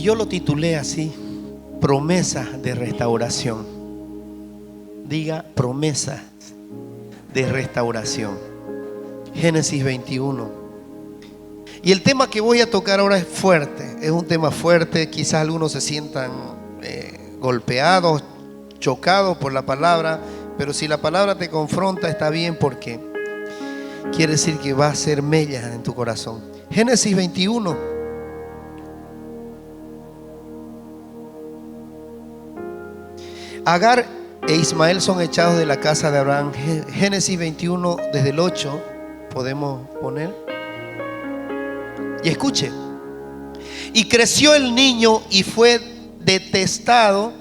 Y yo lo titulé así: promesa de restauración. Diga: promesa de restauración. Génesis 21. Y el tema que voy a tocar ahora es fuerte. Es un tema fuerte. Quizás algunos se sientan golpeados, chocados por la palabra. Pero si la palabra te confronta, está bien, porque quiere decir que va a hacer mellas en tu corazón. Génesis 21. Agar e Ismael son echados de la casa de Abraham. Génesis 21, desde el 8 podemos poner. Y escuche: y creció el niño y fue detestado,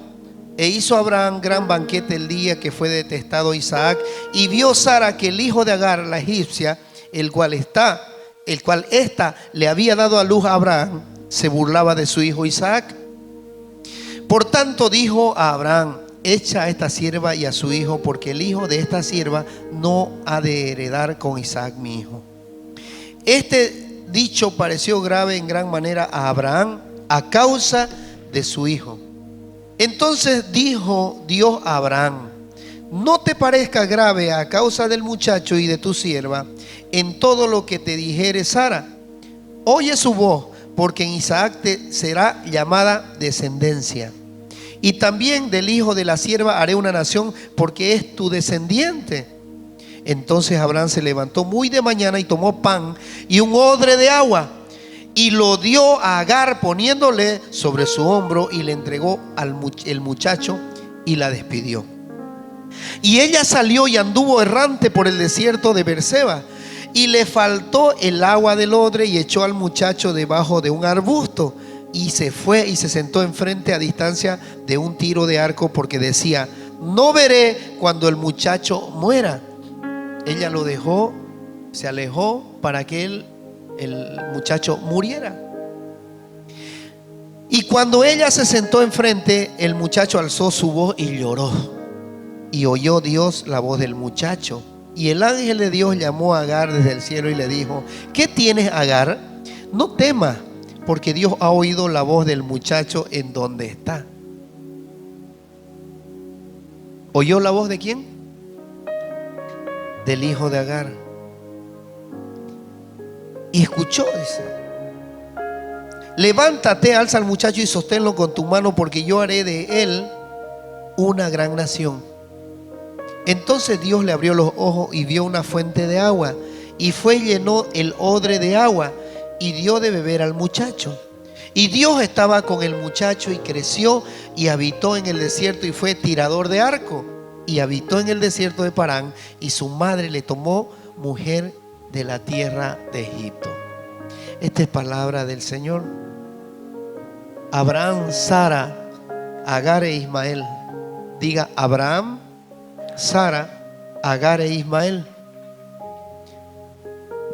e hizo Abraham gran banquete el día que fue detestado Isaac. Y vio Sara que el hijo de Agar, la egipcia, el cual ésta le había dado a luz a Abraham, se burlaba de su hijo Isaac. Por tanto dijo a Abraham: echa a esta sierva y a su hijo, porque el hijo de esta sierva no ha de heredar con Isaac mi hijo. Este dicho pareció grave en gran manera a Abraham a causa de su hijo. Entonces dijo Dios a Abraham: no te parezca grave a causa del muchacho y de tu sierva en todo lo que te dijere Sara. Oye su voz, porque en Isaac te será llamada descendencia. Y también del hijo de la sierva haré una nación, porque es tu descendiente. Entonces Abraham se levantó muy de mañana y tomó pan y un odre de agua, y lo dio a Agar poniéndole sobre su hombro, y le entregó el muchacho y la despidió. Y ella salió y anduvo errante por el desierto de Beerseba, y le faltó el agua del odre, y echó al muchacho debajo de un arbusto, y se fue y se sentó enfrente a distancia de un tiro de arco, porque decía: no veré cuando el muchacho muera. Ella lo dejó, se alejó para que el muchacho muriera. Y cuando ella se sentó enfrente, el muchacho alzó su voz y lloró. Y oyó Dios la voz del muchacho. Y el ángel de Dios llamó a Agar desde el cielo y le dijo: ¿qué tienes, Agar? No temas, porque Dios ha oído la voz del muchacho en donde está. ¿Oyó la voz de quién? Del hijo de Agar. Y escuchó, dice: levántate, alza al muchacho y sosténlo con tu mano, porque yo haré de él una gran nación. Entonces Dios le abrió los ojos y vio una fuente de agua, y fue y llenó el odre de agua y dio de beber al muchacho. Y Dios estaba con el muchacho, y creció y habitó en el desierto, y fue tirador de arco, y habitó en el desierto de Parán. Y su madre le tomó mujer de la tierra de Egipto. Esta es palabra del Señor. Abraham, Sara, Agar e Ismael. Diga: Abraham, Sara, Agar e Ismael.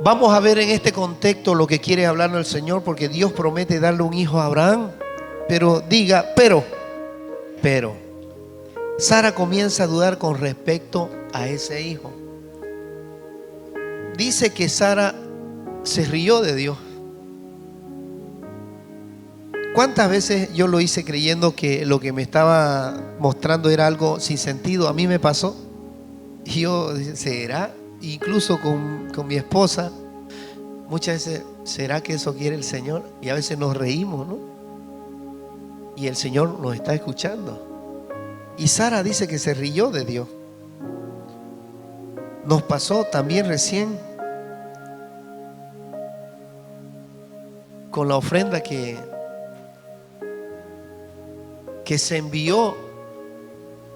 Vamos a ver en este contexto lo que quiere hablarnos el Señor, porque Dios promete darle un hijo a Abraham. Pero diga: pero Sara comienza a dudar con respecto a ese hijo. Dice que Sara se rió de Dios. ¿Cuántas veces yo lo hice creyendo que lo que me estaba mostrando era algo sin sentido? A mí me pasó. Y yo, ¿será? Incluso con mi esposa, muchas veces, ¿será que eso quiere el Señor? Y a veces nos reímos, ¿no? Y el Señor nos está escuchando. Y Sara dice que se rió de Dios. Nos pasó también recién con la ofrenda que se envió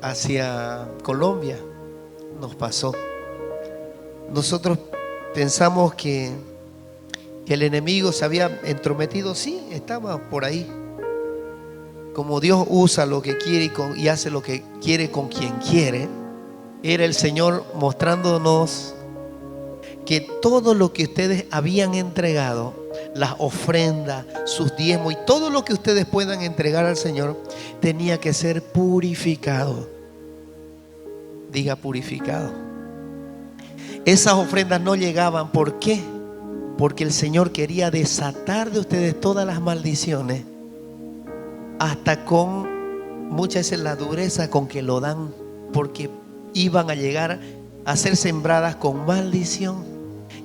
hacia Colombia. Nos pasó. Nosotros pensamos que el enemigo se había entrometido. Sí, estaba por ahí. Como Dios usa lo que quiere y hace lo que quiere con quien quiere, era el Señor mostrándonos que todo lo que ustedes habían entregado, las ofrendas, sus diezmos y todo lo que ustedes puedan entregar al Señor, tenía que ser purificado. Diga: purificado. Esas ofrendas no llegaban. ¿Por qué? Porque el Señor quería desatar de ustedes todas las maldiciones hasta con muchas veces la dureza con que lo dan, porque iban a llegar a ser sembradas con maldición.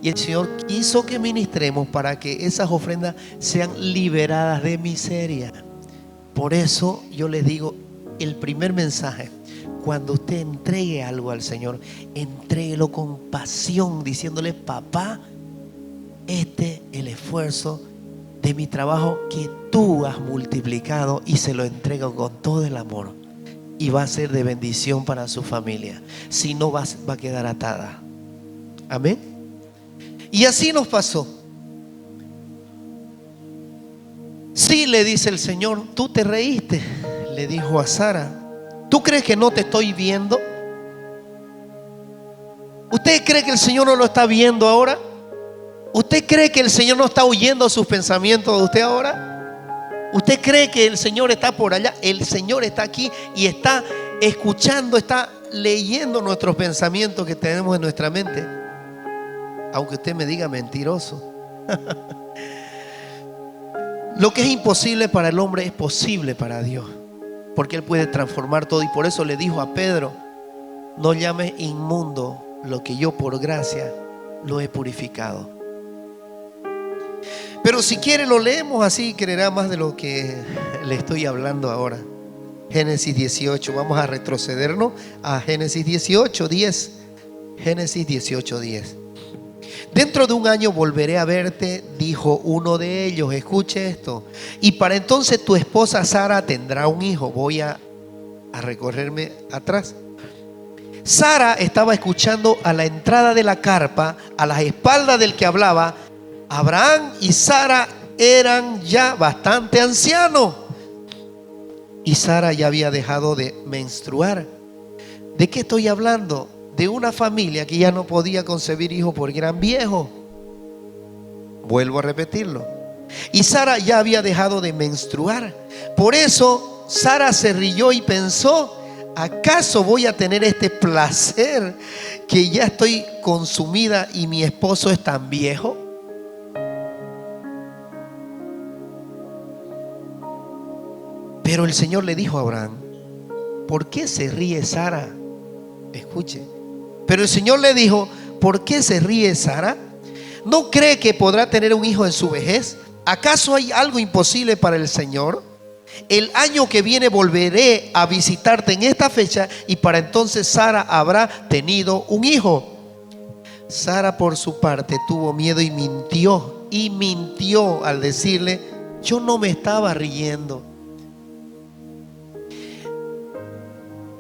Y el Señor quiso que ministremos para que esas ofrendas sean liberadas de miseria. Por eso yo les digo, el primer mensaje: cuando usted entregue algo al Señor, entréguelo con pasión, diciéndole: papá, este es el esfuerzo de mi trabajo que tú has multiplicado, y se lo entrego con todo el amor, y va a ser de bendición para su familia. Si no, va a quedar atada. Amén. Y así nos pasó. Sí, le dice el Señor, tú te reíste, le dijo a Sara. ¿Tú crees que no te estoy viendo? ¿Usted cree que el Señor no lo está viendo ahora? ¿Usted cree que el Señor no está oyendo sus pensamientos de usted ahora? ¿Usted cree que el Señor está por allá? El Señor está aquí y está escuchando, está leyendo nuestros pensamientos que tenemos en nuestra mente. Aunque usted me diga mentiroso. Lo que es imposible para el hombre es posible para Dios, porque Él puede transformar todo. Y por eso le dijo a Pedro: no llames inmundo lo que yo por gracia lo he purificado. Pero si quiere lo leemos así, creerá más de lo que le estoy hablando ahora. Génesis 18, vamos a retrocedernos a Génesis 18, 10. Génesis 18, 10. Dentro de un año volveré a verte, dijo uno de ellos. Escuche esto. Y para entonces tu esposa Sara tendrá un hijo. Voy a recorrerme atrás. Sara estaba escuchando a la entrada de la carpa, a las espaldas del que hablaba. Abraham y Sara eran ya bastante ancianos, y Sara ya había dejado de menstruar. ¿De qué estoy hablando? De una familia que ya no podía concebir hijos porque eran viejos. Vuelvo a repetirlo. Y Sara ya había dejado de menstruar. Por eso Sara se rió y pensó: ¿acaso voy a tener este placer que ya estoy consumida y mi esposo es tan viejo? Pero el Señor le dijo a Abraham: ¿por qué se ríe Sara? Escuche. Pero el Señor le dijo: ¿por qué se ríe Sara? ¿No cree que podrá tener un hijo en su vejez? ¿Acaso hay algo imposible para el Señor? El año que viene volveré a visitarte en esta fecha, y para entonces Sara habrá tenido un hijo. Sara por su parte tuvo miedo y mintió al decirle: yo no me estaba riendo.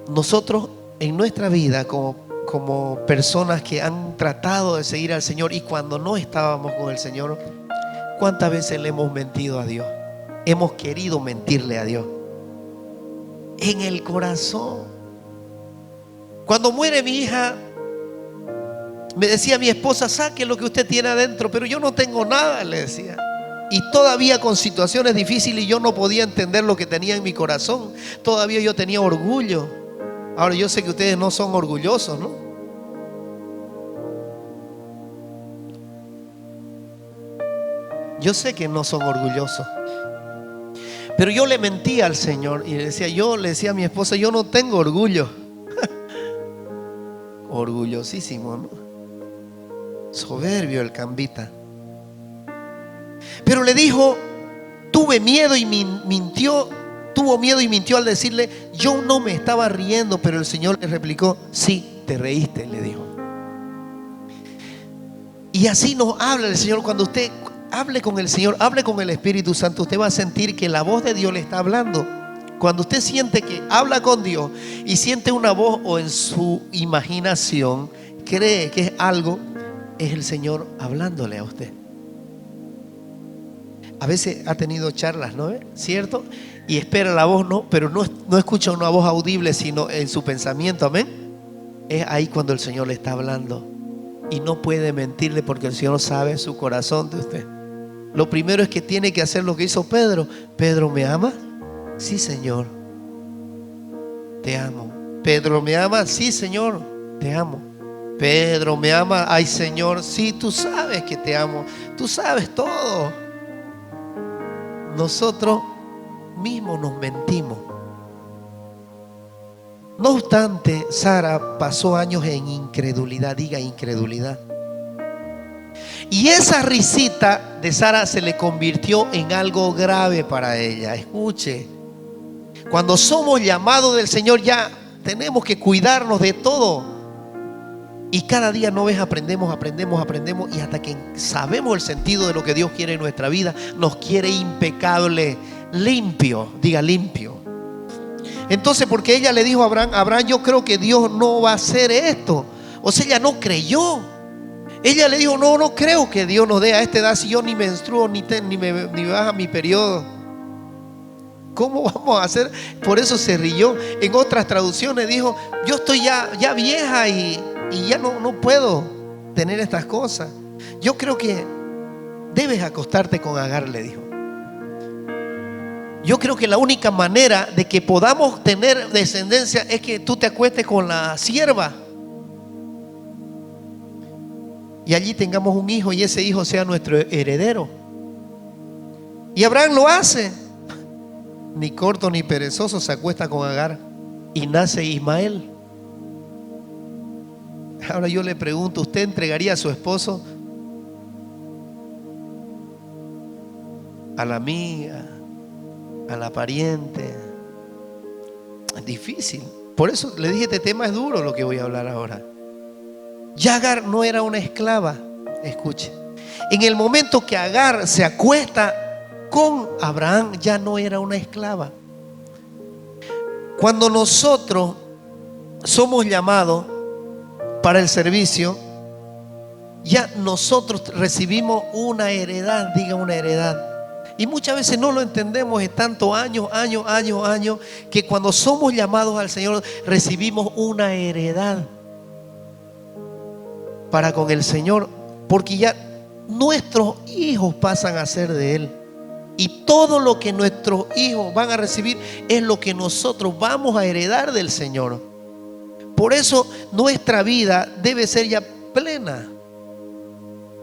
Nosotros en nuestra vida como personas que han tratado de seguir al Señor, y cuando no estábamos con el Señor, ¿cuántas veces le hemos mentido a Dios? Hemos querido mentirle a Dios en el corazón. Cuando muere mi hija, me decía mi esposa: saque lo que usted tiene adentro. Pero yo no tengo nada, le decía. Y todavía con situaciones difíciles, yo no podía entender lo que tenía en mi corazón. Todavía yo tenía orgullo. Ahora yo sé que ustedes no son orgullosos, ¿no? Yo sé que no son orgullosos. Pero yo le mentía al Señor y yo le decía a mi esposa: yo no tengo orgullo. Orgullosísimo, ¿no? Soberbio el cambita. Pero le dijo: tuve miedo y mintió. Tuvo miedo y mintió al decirle: yo no me estaba riendo. Pero el Señor le replicó: sí, te reíste, le dijo. Y así nos habla el Señor. Cuando usted hable con el Señor, hable con el Espíritu Santo, usted va a sentir que la voz de Dios le está hablando. Cuando usted siente que habla con Dios y siente una voz, o en su imaginación cree que es algo, es el Señor hablándole a usted. A veces ha tenido charlas, ¿no? ¿Cierto? Y espera la voz, ¿no? Pero no escucha una voz audible, sino en su pensamiento. Amén. Es ahí cuando el Señor le está hablando. Y no puede mentirle, porque el Señor sabe su corazón de usted. Lo primero es que tiene que hacer lo que hizo Pedro. Pedro, ¿me ama? Sí, Señor, te amo. Pedro, ¿me ama? Sí, Señor, te amo. Pedro, ¿me ama? Ay, Señor, sí, tú sabes que te amo. Tú sabes todo. Nosotros mismos nos mentimos. No obstante, Sara pasó años en incredulidad, diga incredulidad. Y esa risita de Sara se le convirtió en algo grave para ella. Escuche, cuando somos llamados del Señor ya tenemos que cuidarnos de todo. Y cada día no ves, aprendemos y hasta que sabemos el sentido de lo que Dios quiere en nuestra vida, nos quiere impecable, limpio, diga limpio. Entonces, porque ella le dijo a Abraham, yo creo que Dios no va a hacer esto. O sea, ella no creyó. Ella le dijo, no creo que Dios nos dé a esta edad si yo ni menstruo, ni me baja mi periodo. ¿Cómo vamos a hacer? Por eso se rió. En otras traducciones dijo, yo estoy ya vieja y ya no puedo tener estas cosas. Yo creo que debes acostarte con Agar, le dijo. Yo creo que la única manera de que podamos tener descendencia es que tú te acuestes con la sierva y allí tengamos un hijo y ese hijo sea nuestro heredero. Y Abraham lo hace. Ni corto ni perezoso se acuesta con Agar y nace Ismael. Ahora yo le pregunto, ¿usted entregaría a su esposo a la amiga, a la pariente? Es difícil. Por eso le dije, este tema es duro lo que voy a hablar ahora. Ya Agar no era una esclava. Escuche, en el momento que Agar se acuesta con Abraham, ya no era una esclava. Cuando nosotros somos llamados para el servicio, ya nosotros recibimos una heredad, diga una heredad. Y muchas veces no lo entendemos en tantos años, que cuando somos llamados al Señor recibimos una heredad para con el Señor, porque ya nuestros hijos pasan a ser de Él. Y todo lo que nuestros hijos van a recibir es lo que nosotros vamos a heredar del Señor. Por eso nuestra vida debe ser ya plena.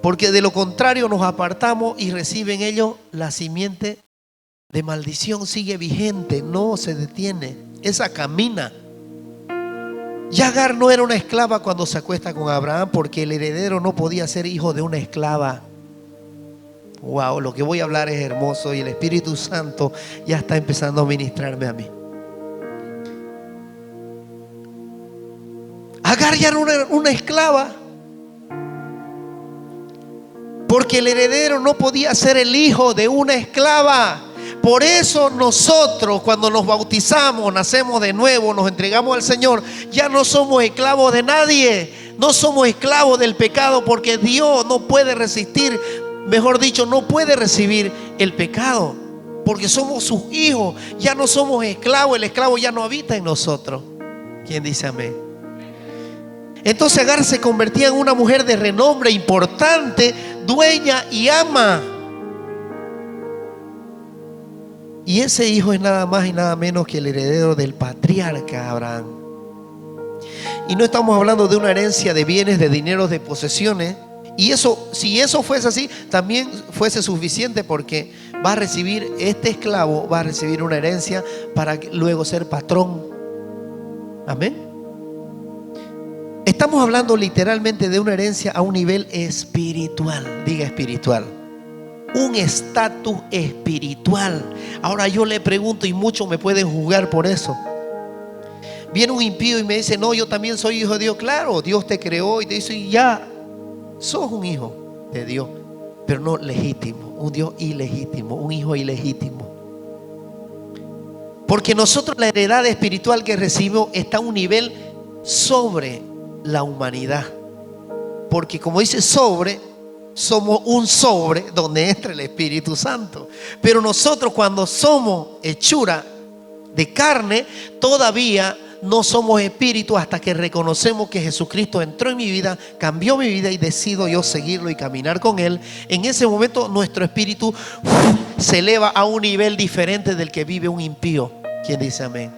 Porque de lo contrario nos apartamos y reciben ellos la simiente de maldición. Sigue vigente, no se detiene. Esa camina. Y Agar no era una esclava cuando se acuesta con Abraham, porque el heredero no podía ser hijo de una esclava. Wow, lo que voy a hablar es hermoso y el Espíritu Santo ya está empezando a ministrarme a mí. Agar ya era una esclava, porque el heredero no podía ser el hijo de una esclava. Por eso nosotros, cuando nos bautizamos, nacemos de nuevo, nos entregamos al Señor, ya no somos esclavos de nadie. No somos esclavos del pecado, porque Dios no puede resistir, mejor dicho, no puede recibir el pecado, porque somos sus hijos. Ya no somos esclavos, el esclavo ya no habita en nosotros. ¿Quién dice amén? Entonces Agar se convertía en una mujer de renombre importante, dueña y ama. Y ese hijo es nada más y nada menos que el heredero del patriarca Abraham. Y no estamos hablando de una herencia de bienes, de dinero, de posesiones. Y eso, si eso fuese así, también fuese suficiente, porque va a recibir, este esclavo va a recibir una herencia para luego ser patrón. Amén. Estamos hablando literalmente de una herencia a un nivel espiritual. Diga espiritual. Un estatus espiritual. Ahora yo le pregunto, y muchos me pueden juzgar por eso. Viene un impío y me dice, no, yo también soy hijo de Dios. Claro, Dios te creó y te hizo, y ya sos un hijo de Dios, pero no legítimo. Un Dios ilegítimo, un hijo ilegítimo. Porque nosotros, la heredad espiritual que recibimos está a un nivel sobre la humanidad. Porque como dice sobre, somos un sobre donde entra el Espíritu Santo. Pero nosotros, cuando somos hechura de carne, todavía no somos espíritu, hasta que reconocemos que Jesucristo entró en mi vida, cambió mi vida y decido yo seguirlo y caminar con Él. En ese momento nuestro espíritu se eleva a un nivel diferente del que vive un impío. ¿Quién dice amén?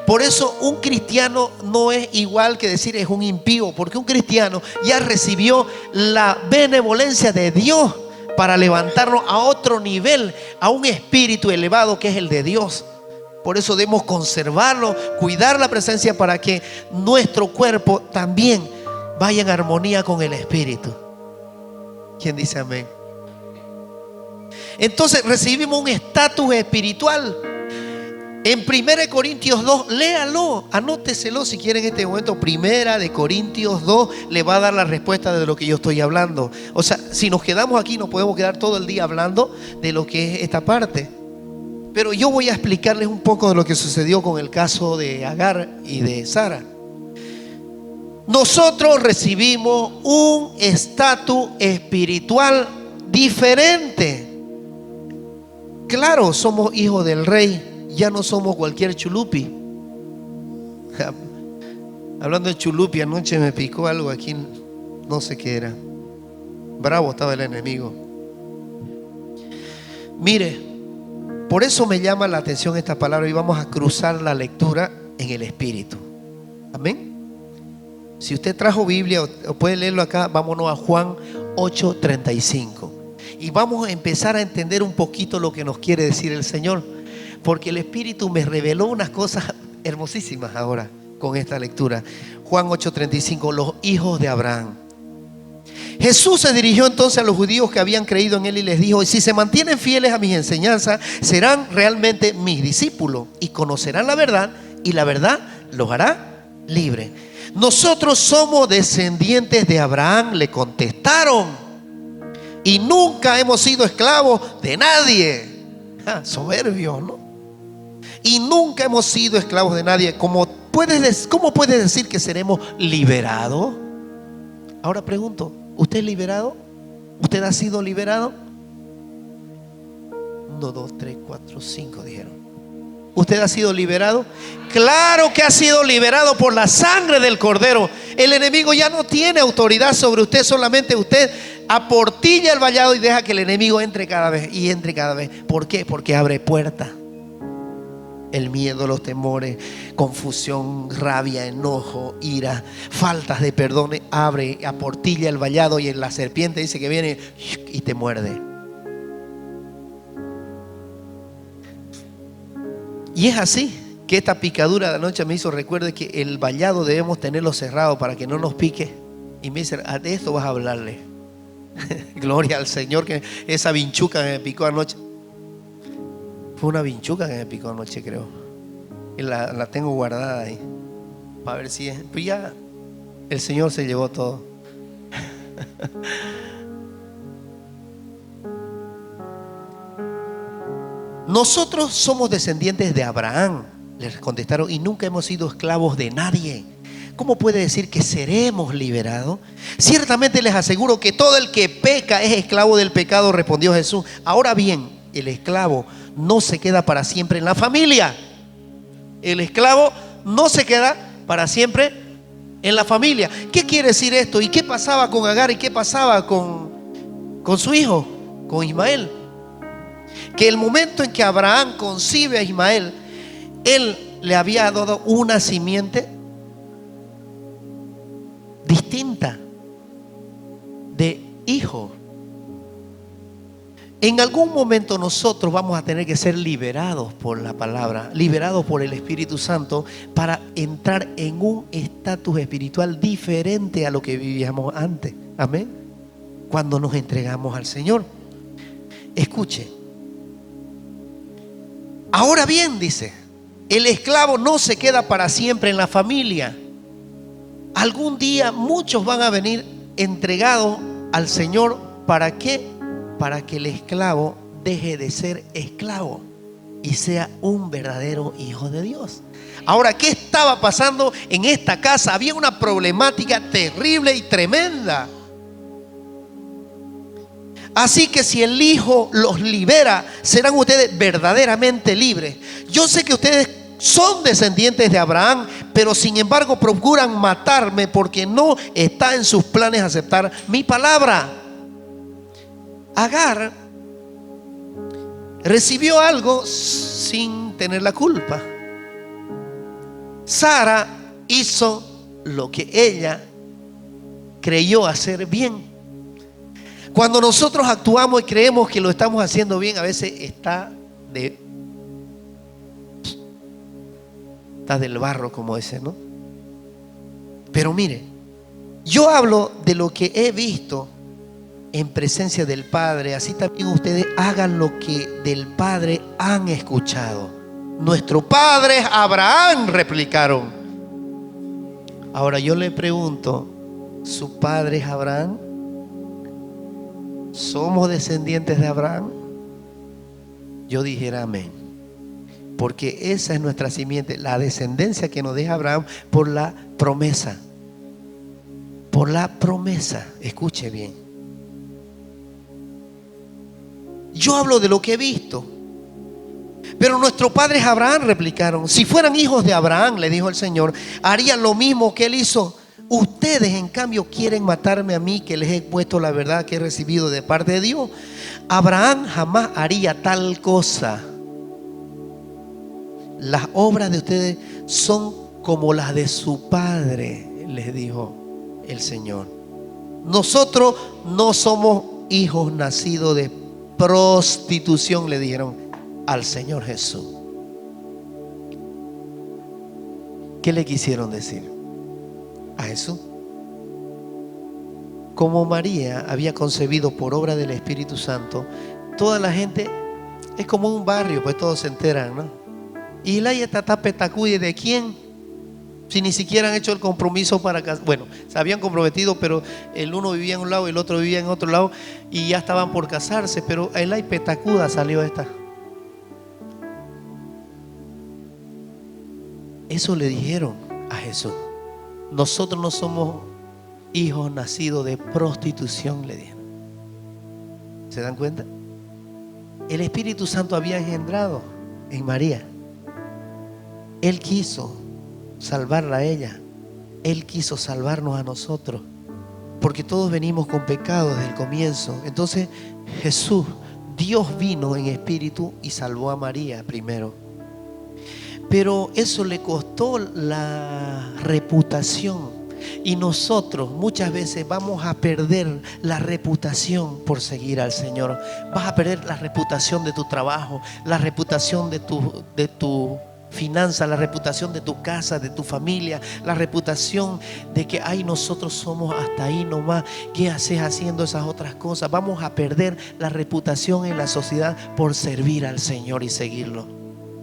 Por eso un cristiano no es igual que decir es un impío, porque un cristiano ya recibió la benevolencia de Dios para levantarnos a otro nivel, a un espíritu elevado que es el de Dios. Por eso debemos conservarlo, cuidar la presencia para que nuestro cuerpo también vaya en armonía con el espíritu. ¿Quién dice amén? Entonces recibimos un estatus espiritual. En 1 Corintios 2, léalo, anóteselo si quieren en este momento. 1 Corintios 2 le va a dar la respuesta de lo que yo estoy hablando. O sea, si nos quedamos aquí nos podemos quedar todo el día hablando de lo que es esta parte. Pero yo voy a explicarles un poco de lo que sucedió con el caso de Agar y de Sara. Nosotros recibimos un estatus espiritual diferente. Claro, somos hijos del rey. Ya no somos cualquier chulupi. Hablando de chulupi, anoche me picó algo aquí, no sé qué era. Bravo estaba el enemigo. Mire, por eso me llama la atención esta palabra y vamos a cruzar la lectura en el espíritu. Amén. Si usted trajo Biblia o puede leerlo acá, vámonos a Juan 8:35 y vamos a empezar a entender un poquito lo que nos quiere decir el Señor. Porque el Espíritu me reveló unas cosas hermosísimas ahora con esta lectura. Juan 8:35, los hijos de Abraham. Jesús se dirigió entonces a los judíos que habían creído en Él y les dijo: si se mantienen fieles a mis enseñanzas, serán realmente mis discípulos y conocerán la verdad, y la verdad los hará libres. Nosotros somos descendientes de Abraham, le contestaron, y nunca hemos sido esclavos de nadie. Soberbio, ¿no? Y nunca hemos sido esclavos de nadie. ¿Cómo puedes decir que seremos liberados? Ahora pregunto, ¿usted es liberado? ¿Usted ha sido liberado? 1, 2, 3, 4, 5 dijeron. ¿Usted ha sido liberado? Claro que ha sido liberado por la sangre del Cordero. El enemigo ya no tiene autoridad sobre usted. Solamente usted aportilla el vallado y deja que el enemigo entre cada vez y entre cada vez. ¿Por qué? Porque abre puertas. El miedo, los temores, confusión, rabia, enojo, ira, faltas de perdón, abre, aportilla el vallado y en la serpiente dice que viene y te muerde. Y es así que esta picadura de anoche me hizo recuerde que el vallado debemos tenerlo cerrado para que no nos pique. Y me dice, de esto vas a hablarle. Gloria al Señor, que esa vinchuca que me picó anoche. Fue una vinchuca que me picó anoche, creo. Y la tengo guardada ahí. Para ver si es. Pues ya el Señor se llevó todo. Nosotros somos descendientes de Abraham, les contestaron, y nunca hemos sido esclavos de nadie. ¿Cómo puede decir que seremos liberados? Ciertamente les aseguro que todo el que peca es esclavo del pecado, respondió Jesús. Ahora bien, el esclavo no se queda para siempre en la familia. El esclavo no se queda para siempre en la familia. ¿Qué quiere decir esto? ¿Y qué pasaba con Agar? ¿Y qué pasaba con su hijo, con Ismael? Que el momento en que Abraham concibe a Ismael, él le había dado una simiente distinta de hijo. En algún momento nosotros vamos a tener que ser liberados por la palabra, liberados por el Espíritu Santo para entrar en un estatus espiritual diferente a lo que vivíamos antes. Amén. Cuando nos entregamos al Señor. Escuche. Ahora bien, dice, el esclavo no se queda para siempre en la familia. Algún día muchos van a venir entregados al Señor. ¿Para qué? Para que el esclavo deje de ser esclavo y sea un verdadero hijo de Dios. Ahora, ¿qué estaba pasando en esta casa? Había una problemática terrible y tremenda. Así que si el Hijo los libera, serán ustedes verdaderamente libres. Yo sé que ustedes son descendientes de Abraham, pero sin embargo procuran matarme porque no está en sus planes aceptar mi palabra. Agar recibió algo sin tener la culpa. Sara hizo lo que ella creyó hacer bien. Cuando nosotros actuamos y creemos que lo estamos haciendo bien, a veces está del barro, como ese, ¿no? Pero mire, yo hablo de lo que he visto en presencia del Padre. Así también ustedes hagan lo que del Padre han escuchado. Nuestro padre Abraham, replicaron. Ahora yo le pregunto, ¿su padre es Abraham? ¿Somos descendientes de Abraham? Yo dijera amén, porque esa es nuestra simiente, la descendencia que nos deja Abraham por la promesa. Por la promesa, escuche bien. Yo hablo de lo que he visto. Pero nuestros padres Abraham, replicaron. Si fueran hijos de Abraham, le dijo el Señor, harían lo mismo que él hizo. Ustedes en cambio quieren matarme a mí, que les he puesto la verdad que he recibido de parte de Dios. Abraham jamás haría tal cosa. Las obras de ustedes son como las de su padre, les dijo el Señor. Nosotros no somos hijos nacidos de prostitución, le dijeron al Señor Jesús. ¿Qué le quisieron decir a Jesús? Como María había concebido por obra del Espíritu Santo, toda la gente es como un barrio, pues todos se enteran, ¿no? Y la está petacuye, ¿de quién? Si ni siquiera han hecho el compromiso para casar. Bueno, se habían comprometido, pero el uno vivía en un lado y el otro vivía en otro lado, y ya estaban por casarse, pero el ay petacuda salió esta. Eso le dijeron a Jesús. Nosotros no somos hijos nacidos de prostitución, le dijeron. ¿Se dan cuenta? El Espíritu Santo había engendrado en María. Él quiso salvarla a ella. Él quiso salvarnos a nosotros, porque todos venimos con pecado desde el comienzo. Entonces Jesús, Dios vino en espíritu y salvó a María primero. Pero eso le costó la reputación. Y nosotros muchas veces vamos a perder la reputación por seguir al Señor. Vas a perder la reputación de tu trabajo, la reputación de tu finanza, la reputación de tu casa, de tu familia, la reputación de que ay, nosotros somos hasta ahí nomás. ¿Qué haces haciendo esas otras cosas? Vamos a perder la reputación en la sociedad por servir al Señor y seguirlo.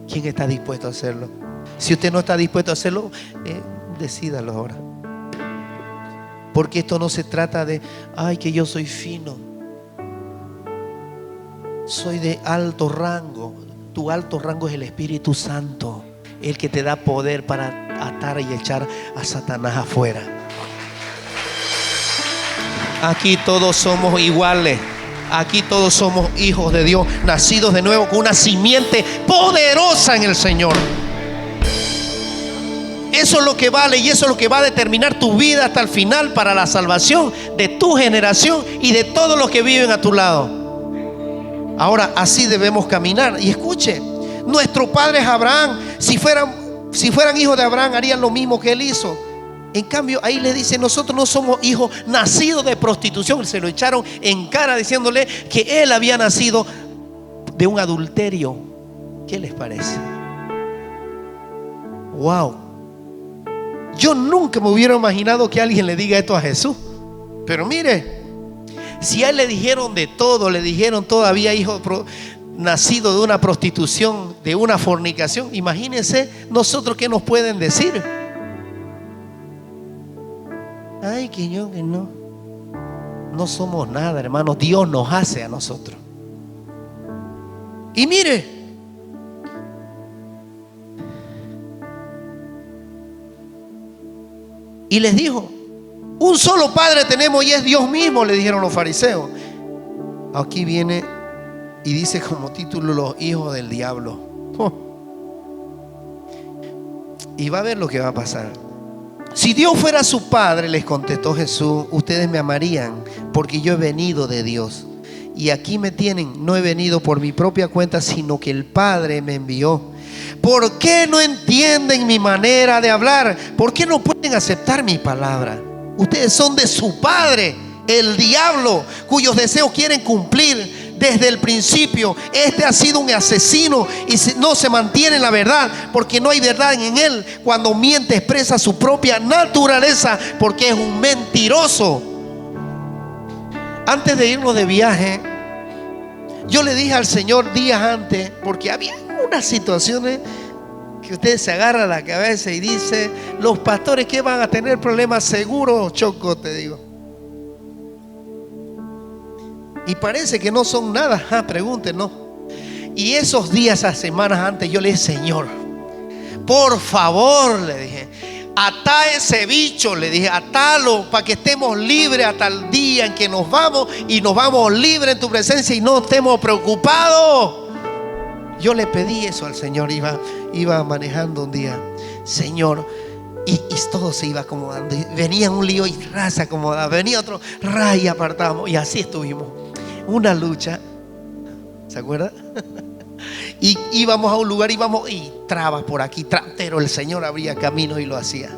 ¿Quién está dispuesto a hacerlo? Si usted no está dispuesto a hacerlo, decídalo ahora. Porque esto no se trata de ay, que yo soy fino, soy de alto rango. Tu alto rango es el Espíritu Santo, el que te da poder para atar y echar a Satanás afuera. Aquí todos somos iguales. Aquí todos somos hijos de Dios, nacidos de nuevo con una simiente poderosa en el Señor. Eso es lo que vale, y eso es lo que va a determinar tu vida hasta el final para la salvación de tu generación y de todos los que viven a tu lado. Ahora así debemos caminar. Y escuche, nuestro padre es Abraham. Si fueran hijos de Abraham, harían lo mismo que él hizo. En cambio, ahí le dice, nosotros no somos hijos nacidos de prostitución. Se lo echaron en cara diciéndole que él había nacido de un adulterio. ¿Qué les parece? Wow. Yo nunca me hubiera imaginado que alguien le diga esto a Jesús. Pero mire, si a él le dijeron de todo, le dijeron todavía hijo nacido de una prostitución, de una fornicación, imagínense nosotros qué nos pueden decir. Ay, que no somos nada, hermano. Dios nos hace a nosotros. Y mire, y les dijo, un solo padre tenemos y es Dios mismo, le dijeron los fariseos. Aquí viene y dice como título, los hijos del diablo. Y va a ver lo que va a pasar. Si Dios fuera su padre, les contestó Jesús, ustedes me amarían porque yo he venido de Dios. Y aquí me tienen, no he venido por mi propia cuenta, sino que el Padre me envió. ¿Por qué no entienden mi manera de hablar? ¿Por qué no pueden aceptar mi palabra? Ustedes son de su padre El diablo, cuyos deseos quieren cumplir desde el principio, ha sido un asesino y no se mantiene en la verdad, porque no hay verdad en él. Cuando miente expresa su propia naturaleza, porque es un mentiroso. Antes de irnos de viaje, yo le dije al Señor días antes, porque había unas situaciones que usted se agarra la cabeza y dice: los pastores que van a tener problemas seguros, Choco, te digo. Y parece que no son nada. Pregúntenos. Y esos días, esas semanas antes, yo le dije: Señor, por favor, le dije, atá ese bicho, le dije, atalo para que estemos libres hasta el día en que nos vamos, y nos vamos libres en tu presencia y no estemos preocupados. Yo le pedí eso al Señor. Iba manejando un día, Señor, y todo se iba acomodando. Venía un lío y se acomodaba, venía otro, y apartábamos, y así estuvimos. Una lucha, ¿se acuerda? Y íbamos a un lugar, íbamos y trabas por aquí, pero el Señor abría camino y lo hacía.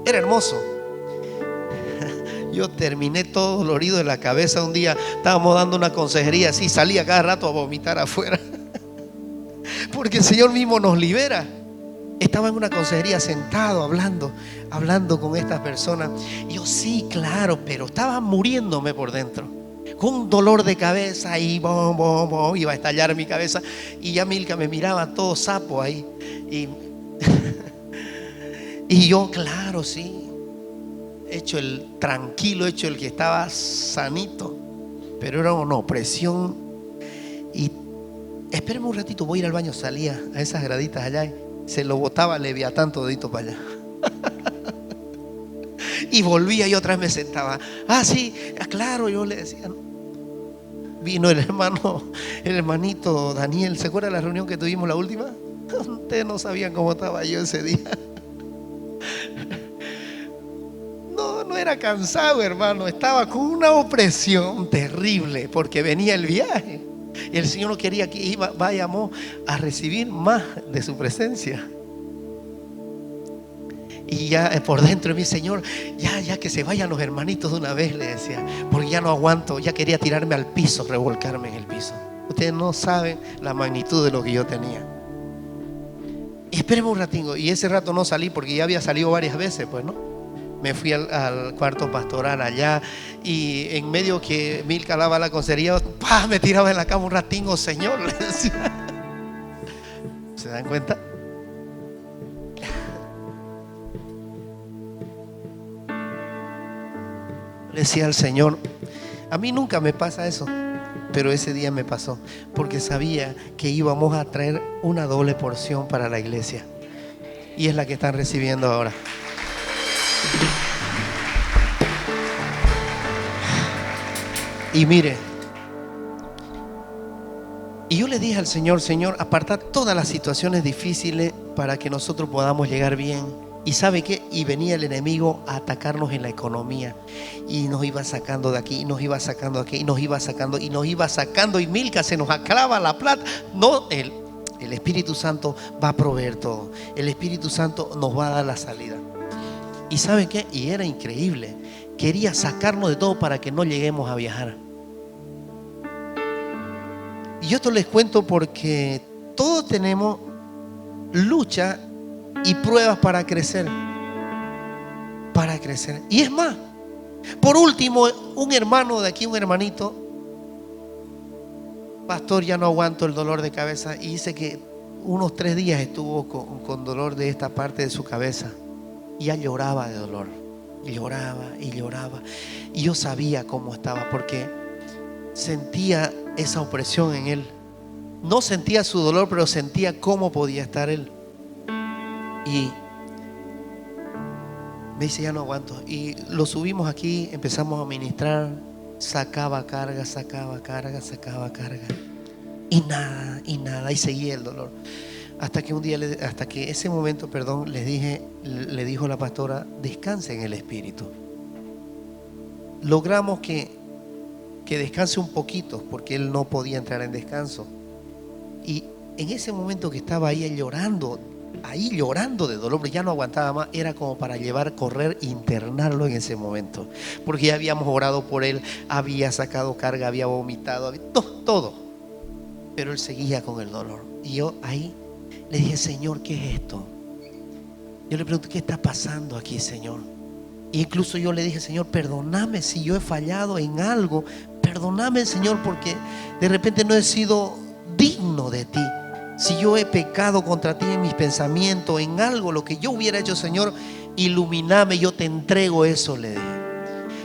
Era hermoso. Yo terminé todo dolorido de la cabeza. Un día estábamos dando una consejería así, salía cada rato a vomitar afuera, porque el Señor mismo nos libera. Estaba en una consejería sentado hablando con estas personas. Y yo, sí, claro, pero estaba muriéndome por dentro, con un dolor de cabeza y iba a estallar mi cabeza. Y ya Milka me miraba todo sapo ahí. Y yo, claro, sí, hecho el tranquilo, hecho el que estaba sanito, pero era una opresión. Y espérame un ratito, voy a ir al baño. Salía a esas graditas allá y se lo botaba Leviatán todito para allá. Y volvía y otra vez me sentaba. Sí, claro, yo le decía. Vino el hermanito Daniel. ¿Se acuerda de la reunión que tuvimos la última? Ustedes no sabían cómo estaba yo ese día. No era cansado, hermano. Estaba con una opresión terrible, porque venía el viaje y el Señor no quería que vayamos a recibir más de su presencia. Y ya por dentro de mí, Señor, ya que se vayan los hermanitos de una vez, le decía, porque ya no aguanto. Ya quería tirarme al piso, revolcarme en el piso. Ustedes no saben la magnitud de lo que yo tenía. Y espérenme un ratingo. Y ese rato no salí, porque ya había salido varias veces, pues, ¿no? Me fui al cuarto pastoral allá, y en medio que Milka daba la consejería, me tiraba en la cama un ratingo, Señor, le decía. ¿Se dan cuenta? Le decía al Señor, a mí nunca me pasa eso, pero ese día me pasó, porque sabía que íbamos a traer una doble porción para la iglesia, y es la que están recibiendo ahora. Y mire, y yo le dije al Señor: Señor, aparta todas las situaciones difíciles para que nosotros podamos llegar bien. ¿Y sabe qué? Y venía el enemigo a atacarnos en la economía, y nos iba sacando de aquí, y nos iba sacando de aquí, y nos iba sacando, y nos iba sacando. Y Milka, se nos acaba la plata. No, el Espíritu Santo va a proveer todo. El Espíritu Santo nos va a dar la salida. ¿Y sabe qué? Y era increíble. Quería sacarnos de todo para que no lleguemos a viajar. Y yo esto les cuento porque todos tenemos lucha y pruebas para crecer. Para crecer. Y es más, por último, un hermano de aquí, un hermanito, pastor, ya no aguanto el dolor de cabeza. Y dice que unos 3 días estuvo con dolor de esta parte de su cabeza. Y ya lloraba de dolor. Lloraba y lloraba. Y yo sabía cómo estaba, porque sentía esa opresión en él. No sentía su dolor, pero sentía cómo podía estar él. Y me dice: ya no aguanto. Y lo subimos aquí, empezamos a ministrar. Sacaba carga, sacaba carga, sacaba carga. Y nada, y seguía el dolor. Hasta que un día, hasta que ese momento, le dijo la pastora: descanse en el Espíritu. Logramos que descanse un poquito, porque él no podía entrar en descanso. Y en ese momento que estaba ahí él llorando ahí llorando de dolor, ya no aguantaba más. Era como para llevar, correr, internarlo en ese momento, porque ya habíamos orado por él, había sacado carga, había vomitado, todo, pero él seguía con el dolor. Y yo ahí le dije: Señor, ¿qué es esto? Yo le pregunté: ¿qué está pasando aquí, Señor? E incluso yo le dije: Señor, perdóname si yo he fallado en algo, perdóname, Señor, porque de repente no he sido digno de ti. Si yo he pecado contra ti en mis pensamientos, en algo, lo que yo hubiera hecho, Señor, ilumíname, yo te entrego eso, le dije.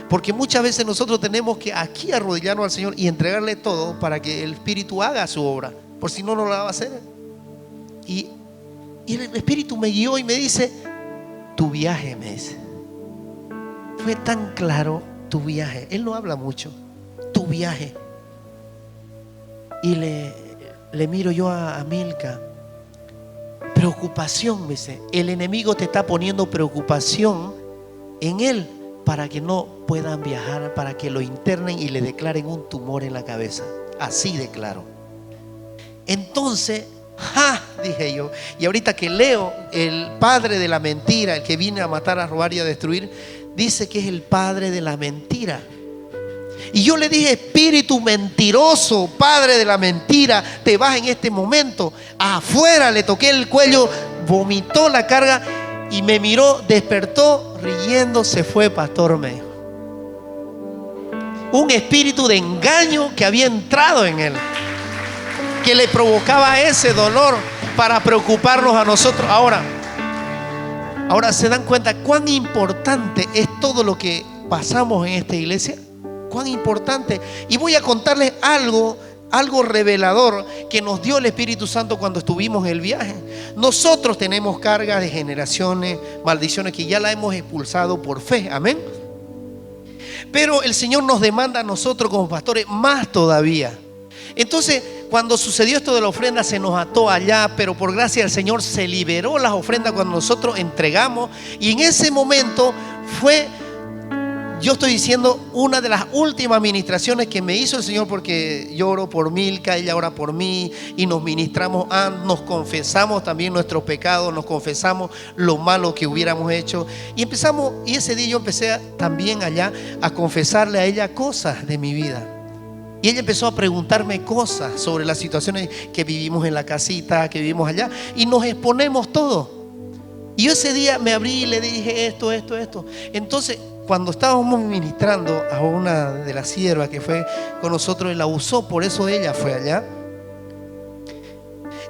Porque muchas veces nosotros tenemos que aquí arrodillarnos al Señor y entregarle todo para que el Espíritu haga su obra, por si no, no la va a hacer. Y el Espíritu me guió y me dice: tu viaje, me dice. Fue tan claro, tu viaje. Él no habla mucho. Tu viaje. Y le miro yo a Milka. Preocupación, me dice. El enemigo te está poniendo preocupación en él para que no puedan viajar, para que lo internen y le declaren un tumor en la cabeza. Así de claro. Entonces, dije yo. Y ahorita que leo, el padre de la mentira, el que viene a matar, a robar y a destruir, dice que es el padre de la mentira. Y yo le dije: espíritu mentiroso, padre de la mentira, te vas en este momento afuera. Le toqué el cuello, vomitó la carga y me miró, despertó, riendo, se fue, pastor, me dijo. Un espíritu de engaño que había entrado en él, que le provocaba ese dolor para preocuparnos a nosotros. Ahora se dan cuenta cuán importante es todo lo que pasamos en esta iglesia. Cuán importante. Y voy a contarles algo revelador que nos dio el Espíritu Santo cuando estuvimos en el viaje. Nosotros tenemos cargas de generaciones, maldiciones que ya la hemos expulsado por fe. Amén. Pero el Señor nos demanda a nosotros como pastores más todavía. Entonces, cuando sucedió esto de la ofrenda, se nos ató allá, pero por gracia del Señor se liberó las ofrendas cuando nosotros entregamos. Y en ese momento fue, yo estoy diciendo, una de las últimas administraciones que me hizo el Señor, porque yo oro por Milka, ella ora por mí, y nos ministramos, nos confesamos también nuestros pecados, nos confesamos lo malo que hubiéramos hecho. Y empezamos, y ese día yo empecé también allá a confesarle a ella cosas de mi vida. Y ella empezó a preguntarme cosas sobre las situaciones que vivimos en la casita, que vivimos allá, y nos exponemos todo. Y yo ese día me abrí y le dije esto. Entonces, cuando estábamos ministrando a una de las siervas que fue con nosotros, y la usó, por eso ella fue allá.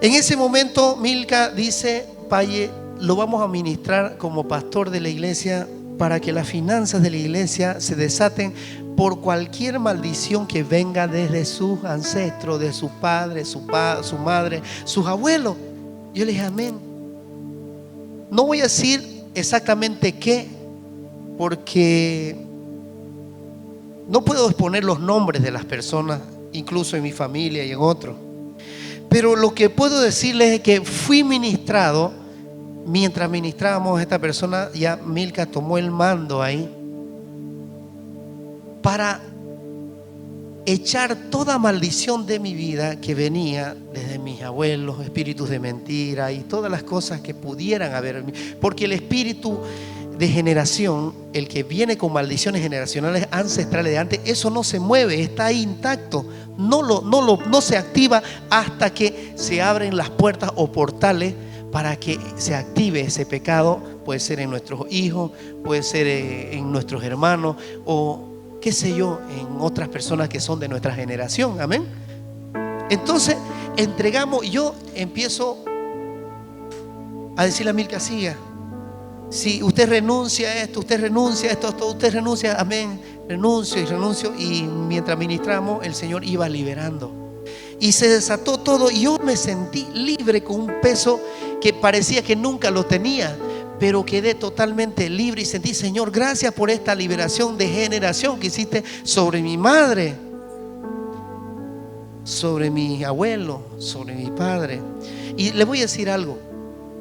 En ese momento Milka dice: Paye, lo vamos a ministrar como pastor de la iglesia para que las finanzas de la iglesia se desaten por cualquier maldición que venga desde sus ancestros, de sus padres, su madre, sus abuelos. Yo le dije: amén. No voy a decir exactamente qué, porque no puedo exponer los nombres de las personas, incluso en mi familia y en otros. Pero lo que puedo decirles es que fui ministrado. Mientras ministrábamos a esta persona, ya Milka tomó el mando ahí para echar toda maldición de mi vida que venía desde mis abuelos, espíritus de mentira y todas las cosas que pudieran haber. Porque el espíritu de generación, el que viene con maldiciones generacionales ancestrales de antes, eso no se mueve, está ahí intacto. No se activa hasta que se abren las puertas o portales para que se active ese pecado. Puede ser en nuestros hijos, puede ser en nuestros hermanos, o qué sé yo, en otras personas que son de nuestra generación. Amén. Entonces entregamos, y yo empiezo a decirle a Milka: siga. Si usted renuncia a esto, usted renuncia a esto, usted renuncia, amén, renuncio. Y mientras ministramos, el Señor iba liberando. Y se desató todo, y yo me sentí libre con un peso que parecía que nunca lo tenía, pero quedé totalmente libre y sentí: Señor, gracias por esta liberación de generación que hiciste sobre mi madre, sobre mi abuelo, sobre mi padre. Y le voy a decir algo: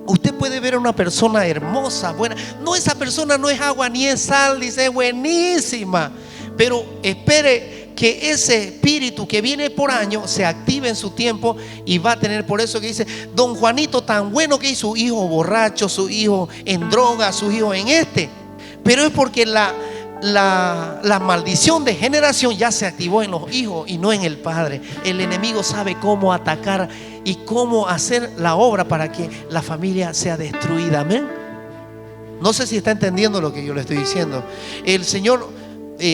usted puede ver a una persona hermosa, buena. No, esa persona no es agua ni es sal, dice, es buenísima, pero espere que ese espíritu que viene por año se active en su tiempo y va a tener. Por eso que dice: don Juanito tan bueno que hizo, su hijo borracho, su hijo en droga, su hijo en pero es porque la maldición de generación ya se activó en los hijos y no en el padre. El enemigo sabe cómo atacar y cómo hacer la obra para que la familia sea destruida. Amén. No sé si está entendiendo lo que yo le estoy diciendo. El Señor,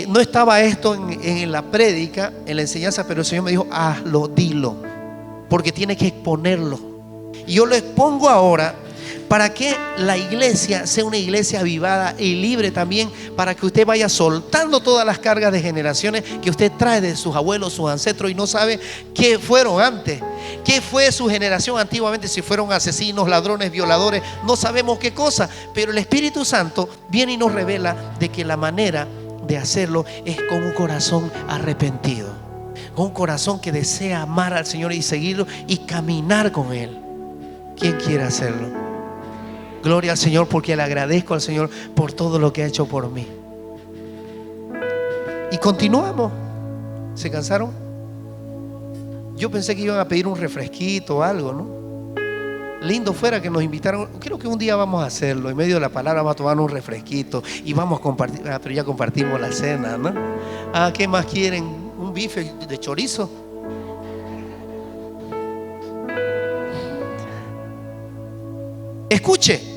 no estaba esto en la prédica, en la enseñanza, pero el Señor me dijo: hazlo, dilo, porque tiene que exponerlo. Y yo lo expongo ahora para que la iglesia sea una iglesia avivada y libre también, para que usted vaya soltando todas las cargas de generaciones que usted trae de sus abuelos, sus ancestros, y no sabe qué fueron antes, qué fue su generación antiguamente, si fueron asesinos, ladrones, violadores, no sabemos qué cosa, pero el Espíritu Santo viene y nos revela de que la manera de hacerlo es con un corazón arrepentido, con un corazón que desea amar al Señor y seguirlo y caminar con Él. ¿Quién quiere hacerlo? Gloria al Señor, porque le agradezco al Señor por todo lo que ha hecho por mí. Y continuamos. ¿Se cansaron? Yo pensé que iban a pedir un refresquito o algo, ¿no? Lindo fuera que nos invitaron. Creo que un día vamos a hacerlo. En medio de la palabra vamos a tomar un refresquito y vamos a compartir. Pero ya compartimos la cena, ¿no? ¿Qué más quieren? ¿Un bife de chorizo? Escuche.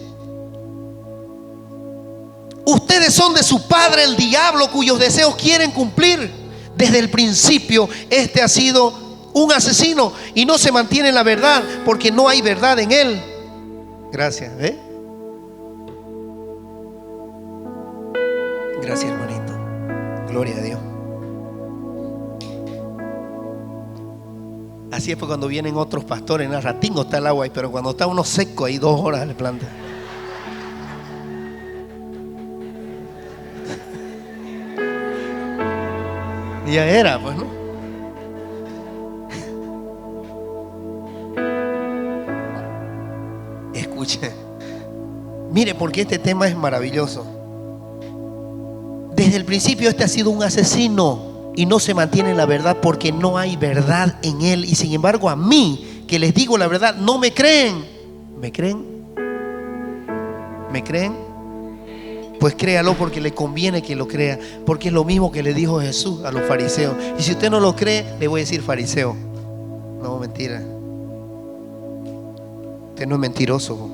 Ustedes son de su padre el diablo, cuyos deseos quieren cumplir. Desde el principio este ha sido un asesino y no se mantiene en la verdad, porque no hay verdad en él. Gracias. Gracias, hermanito. Gloria a Dios. Así es, pues cuando vienen otros pastores, en el ratingo está el agua ahí, pero cuando está uno seco ahí 2 horas le planta. Ya era, pues, ¿no? Escuche. Mire, porque este tema es maravilloso. Desde el principio este ha sido un asesino y no se mantiene en la verdad, porque no hay verdad en él. Y sin embargo, a mí, que les digo la verdad, no me creen. ¿Me creen? ¿Me creen? Pues créalo, porque le conviene que lo crea, porque es lo mismo que le dijo Jesús a los fariseos. Y si usted no lo cree, le voy a decir fariseo. No, mentira. Usted no es mentiroso.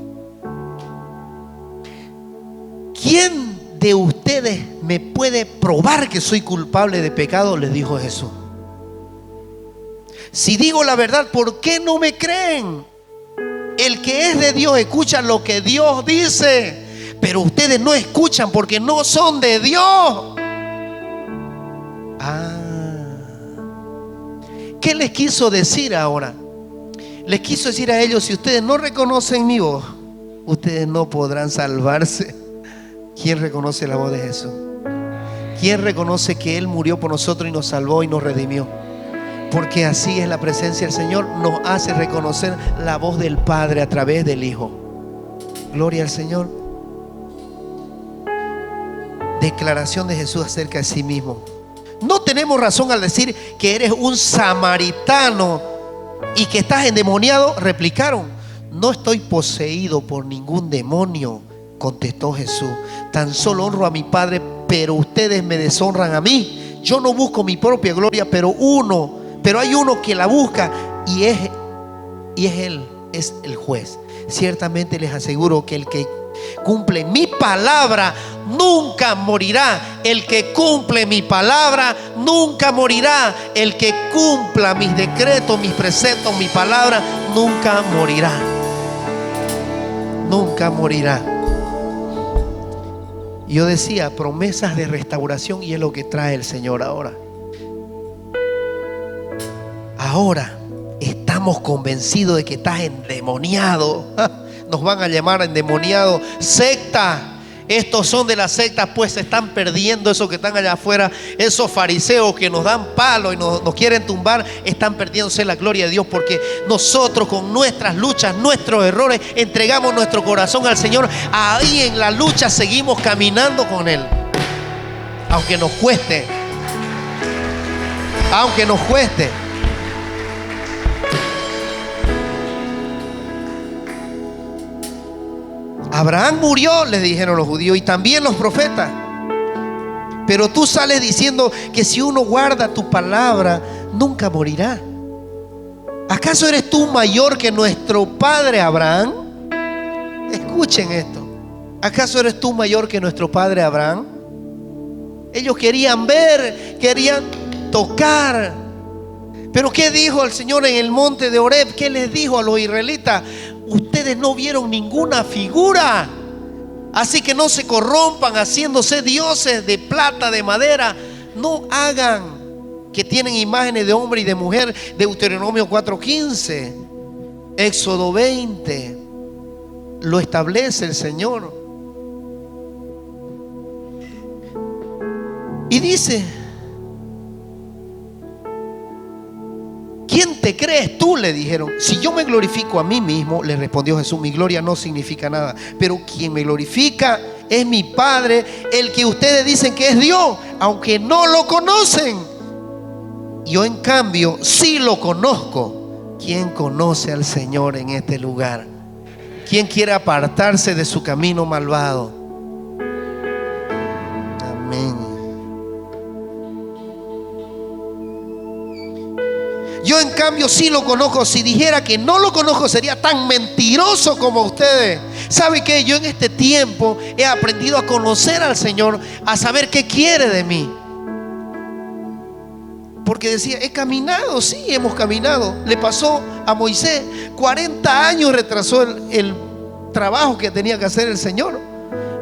¿Quién de ustedes me puede probar que soy culpable de pecado?, le dijo Jesús. Si digo la verdad, ¿por qué no me creen? El que es de Dios escucha lo que Dios dice, pero ustedes no escuchan porque no son de Dios. ¿Qué les quiso decir ahora? Les quiso decir a ellos: si ustedes no reconocen mi voz, ustedes no podrán salvarse. ¿Quién reconoce la voz de Jesús? ¿Quién reconoce que Él murió por nosotros y nos salvó y nos redimió? Porque así es la presencia del Señor, nos hace reconocer la voz del Padre a través del Hijo. Gloria al Señor. Declaración de Jesús acerca de sí mismo. No tenemos razón al decir que eres un samaritano y que estás endemoniado. Replicaron: no estoy poseído por ningún demonio, contestó Jesús. Tan solo honro a mi Padre, pero ustedes me deshonran a mí. Yo no busco mi propia gloria, pero hay uno que la busca, y es Él, es el juez. Ciertamente les aseguro que el que cumple mi palabra nunca morirá. El que cumple mi palabra nunca morirá. El que cumpla mis decretos, mis preceptos, mi palabra, nunca morirá. Nunca morirá. Yo decía, promesas de restauración, y es lo que trae el Señor ahora. Ahora estamos convencidos de que estás endemoniado. Nos van a llamar endemoniado, secta. Estos son de las sectas, pues se están perdiendo. Esos que están allá afuera, esos fariseos que nos dan palo y nos quieren tumbar, están perdiéndose la gloria de Dios, porque nosotros con nuestras luchas, nuestros errores, entregamos nuestro corazón al Señor. Ahí en la lucha seguimos caminando con Él, aunque nos cueste. aunque nos cueste. Abraham murió, les dijeron los judíos, y también los profetas. Pero tú sales diciendo que si uno guarda tu palabra, nunca morirá. ¿Acaso eres tú mayor que nuestro padre Abraham? Escuchen esto. ¿Acaso eres tú mayor que nuestro padre Abraham? Ellos querían ver, querían tocar. Pero ¿qué dijo el Señor en el monte de Horeb? ¿Qué les dijo a los israelitas? Ustedes no vieron ninguna figura, así que no se corrompan haciéndose dioses de plata, de madera. No hagan que tienen imágenes de hombre y de mujer. Deuteronomio 4:15, Éxodo 20, lo establece el Señor. Y dice: ¿quién te crees tú?, le dijeron. Si yo me glorifico a mí mismo, le respondió Jesús, mi gloria no significa nada, pero quien me glorifica es mi Padre, el que ustedes dicen que es Dios, aunque no lo conocen. Yo en cambio sí lo conozco. ¿Quién conoce al Señor en este lugar? ¿Quién quiere apartarse de su camino malvado? Amén. Yo en cambio sí lo conozco. Si dijera que no lo conozco, sería tan mentiroso como ustedes. ¿Sabe qué? Yo en este tiempo he aprendido a conocer al Señor, a saber qué quiere de mí. Porque decía, he caminado, sí, hemos caminado. Le pasó a Moisés, 40 años retrasó el trabajo que tenía que hacer el Señor.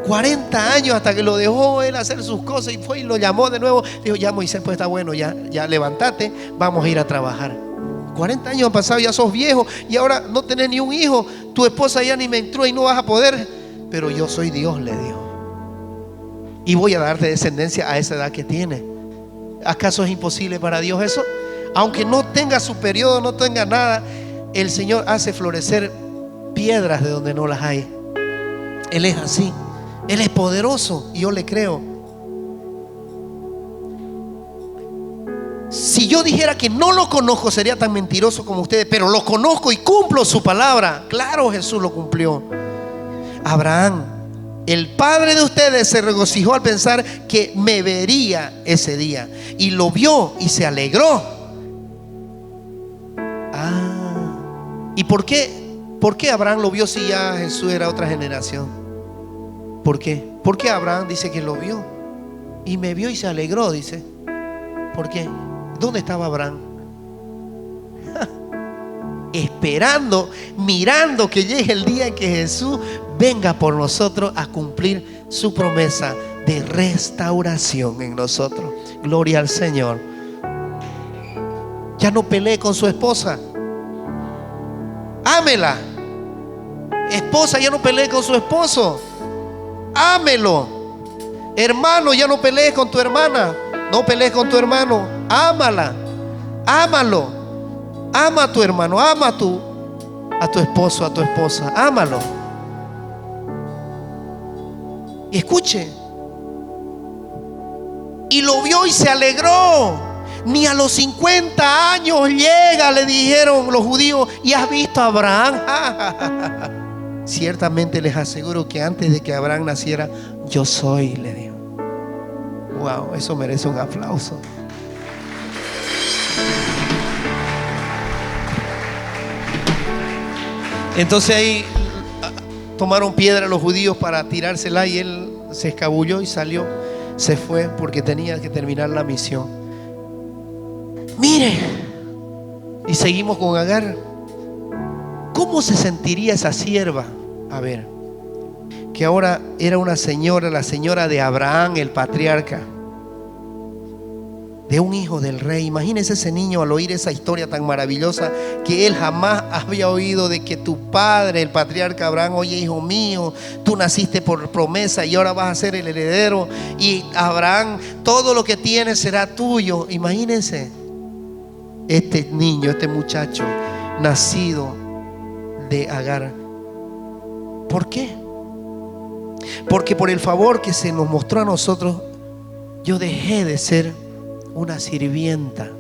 40 años hasta que lo dejó él hacer sus cosas y fue y lo llamó de nuevo. Dijo, ya Moisés, pues está bueno, ya levántate, vamos a ir a trabajar. 40 años han pasado, ya sos viejo y ahora no tenés ni un hijo. Tu esposa ya ni me entró y no vas a poder. Pero yo soy Dios, le dijo, y voy a darte descendencia a esa edad que tiene. ¿Acaso es imposible para Dios eso? Aunque no tenga su periodo, no tenga nada, el Señor hace florecer piedras de donde no las hay. Él es así. Él es poderoso y yo le creo. Si yo dijera que no lo conozco, sería tan mentiroso como ustedes, pero lo conozco y cumplo su palabra. Claro, Jesús lo cumplió. Abraham, el padre de ustedes, se regocijó al pensar que me vería ese día, y lo vio y se alegró. ¿Y por qué Abraham lo vio si ya Jesús era otra generación? ¿Por qué? Porque Abraham dice que lo vio y me vio y se alegró, dice. ¿Por qué? ¿Dónde estaba Abraham? Esperando, mirando que llegue el día en que Jesús venga por nosotros a cumplir su promesa de restauración en nosotros. Gloria al Señor. Ya no pelee con su esposa. Ámela. Esposa, ya no pelee con su esposo. Ámelo. Hermano, ya no pelees con tu hermana. No pelees con tu hermano. Ámala. Ámalo. Ama a tu hermano. Ama a tu esposo, a tu esposa. Ámalo. Y escuche. Y lo vio y se alegró. Ni a los 50 años llega, le dijeron los judíos. ¿Y has visto a Abraham? Ciertamente les aseguro que antes de que Abraham naciera, yo soy, le dijo. Wow, eso merece un aplauso. Entonces ahí tomaron piedra los judíos para tirársela y él se escabulló y salió, se fue porque tenía que terminar la misión. Mire, y seguimos con Agar. ¿Cómo se sentiría esa sierva? A ver, que ahora era una señora, la señora de Abraham, el patriarca, de un hijo del rey. Imagínese ese niño al oír esa historia tan maravillosa que él jamás había oído, de que tu padre, el patriarca Abraham, oye, hijo mío, tú naciste por promesa y ahora vas a ser el heredero, y Abraham, todo lo que tienes será tuyo. Imagínense este niño, este muchacho nacido de Agar. ¿Por qué? Porque por el favor que se nos mostró a nosotros, yo dejé de ser una sirvienta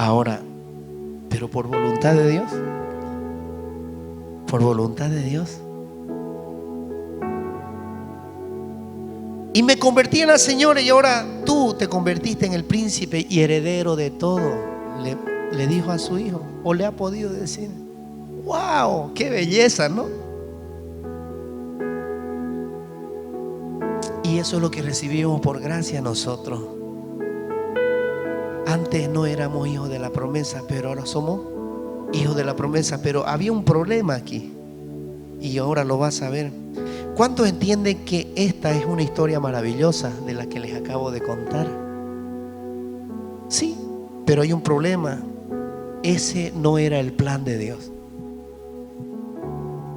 Ahora, pero por voluntad de Dios. Por voluntad de Dios. Y me convertí en la señora, y ahora tú te convertiste en el príncipe y heredero de todo. Le dijo a su hijo, o le ha podido decir. ¡Wow! ¡Qué belleza!, ¿no? Y eso es lo que recibimos por gracia nosotros. Antes no éramos hijos de la promesa, pero ahora somos hijos de la promesa. Pero había un problema aquí, y ahora lo vas a ver. ¿Cuántos entienden que esta es una historia maravillosa de la que les acabo de contar? Sí, pero hay un problema. Ese no era el plan de Dios.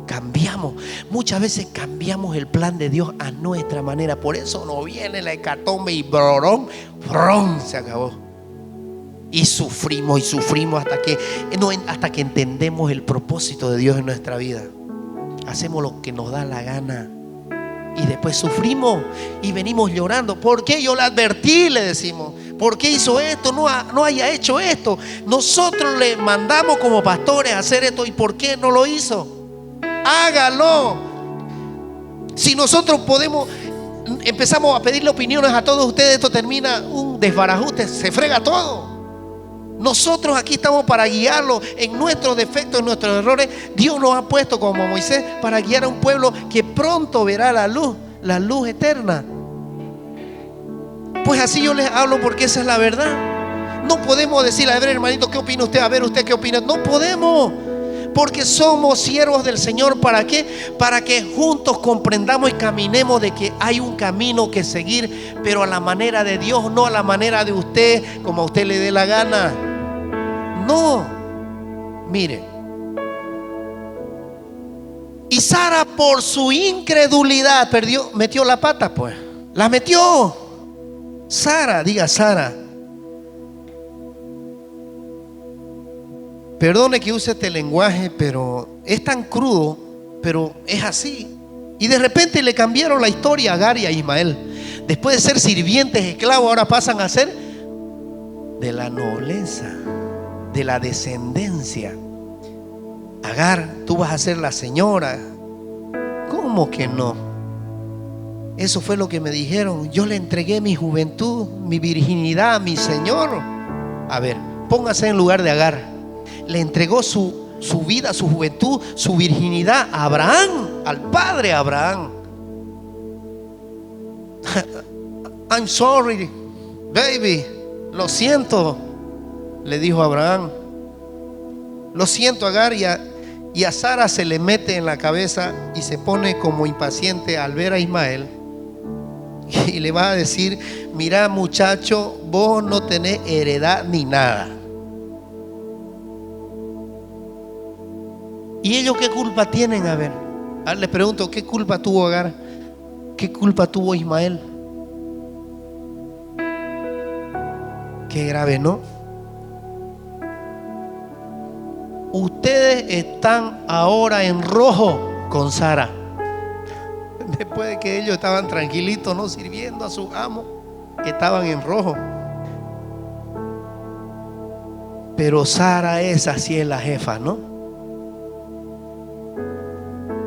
Cambiamos, muchas veces cambiamos el plan de Dios a nuestra manera. Por eso no viene la hecatombe y brorón, se acabó. Y sufrimos hasta que entendemos el propósito de Dios en nuestra vida. Hacemos lo que nos da la gana y después sufrimos y venimos llorando. ¿Por qué yo le advertí? Le decimos. ¿Por qué hizo esto? No haya hecho esto. Nosotros le mandamos como pastores a hacer esto, ¿y por qué no lo hizo? Hágalo. Si nosotros empezamos a pedirle opiniones a todos ustedes, esto termina un desbarajuste, se frega todo. Nosotros aquí estamos para guiarlo en nuestros defectos, en nuestros errores. Dios nos ha puesto como Moisés para guiar a un pueblo que pronto verá la luz eterna. Pues así yo les hablo, porque esa es la verdad. No podemos decir, a ver, hermanito, ¿qué opina usted? A ver, ¿usted qué opina? No podemos, porque somos siervos del Señor. ¿Para qué? Para que juntos comprendamos y caminemos de que hay un camino que seguir, pero a la manera de Dios, no a la manera de usted, como a usted le dé la gana. No, mire. Y Sara, por su incredulidad, metió la pata, pues. La metió. Sara, diga Sara. Perdone que use este lenguaje, pero es tan crudo, pero es así. Y de repente le cambiaron la historia a Agar y a Ismael. Después de ser sirvientes, esclavos, ahora pasan a ser de la nobleza, de la descendencia. Agar, tú vas a ser la señora. ¿Cómo que no? Eso fue lo que me dijeron. Yo le entregué mi juventud, mi virginidad a mi Señor. A ver, póngase en lugar de Agar. Le entregó su vida, su juventud, su virginidad a Abraham, al padre Abraham. I'm sorry, baby. Lo siento, le dijo Abraham. Lo siento, Agar. Y a Sara se le mete en la cabeza y se pone como impaciente al ver a Ismael. Y le va a decir: mira, muchacho, vos no tenés heredad ni nada. ¿Y ellos qué culpa tienen? A ver, les pregunto, ¿qué culpa tuvo Agar? ¿Qué culpa tuvo Ismael? Qué grave, ¿no? Ustedes están ahora en rojo con Sara. Después de que ellos estaban tranquilitos, no sirviendo a su amo, estaban en rojo. Pero Sara, esa sí es la jefa, ¿no?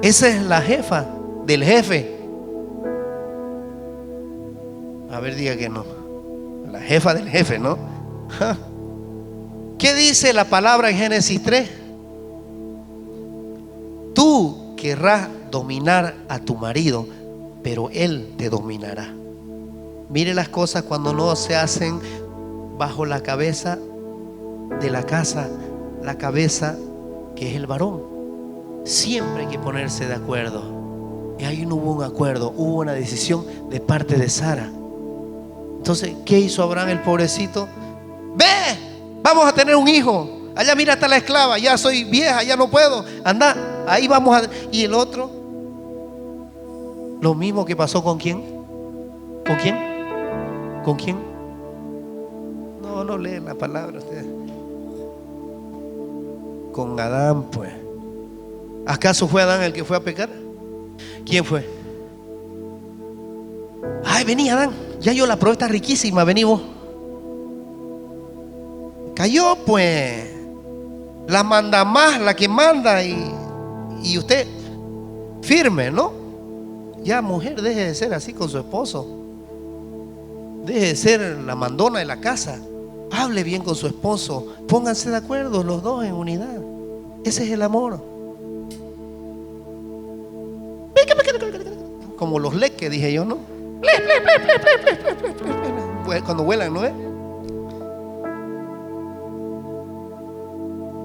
Esa es la jefa del jefe. A ver, diga que no. La jefa del jefe, ¿no? ¿Qué dice la palabra en Génesis 3? Tú querrás dominar a tu marido, pero él te dominará. Mire las cosas cuando no se hacen bajo la cabeza de la casa, la cabeza que es el varón. Siempre hay que ponerse de acuerdo. Y ahí no hubo un acuerdo, hubo una decisión de parte de Sara. Entonces, ¿qué hizo Abraham, el pobrecito? Ve, vamos a tener un hijo. Allá mira, está la esclava. Ya soy vieja, ya no puedo. Anda, ahí vamos a... Y el otro, lo mismo que pasó con ¿quién? ¿Con quién? ¿Con quién? No leen la palabra ustedes. Con Adán, pues. ¿Acaso fue Adán el que fue a pecar? ¿Quién fue? Ay, vení, Adán. Ya yo la probé, está riquísima. Vení vos. Cayó pues la manda más, la que manda, y usted firme, ¿no? Ya, mujer, deje de ser así con su esposo. Deje de ser la mandona de la casa. Hable bien con su esposo. Pónganse de acuerdo los dos en unidad. Ese es el amor. Como los leques, dije yo, ¿no? Cuando vuelan, ¿no es?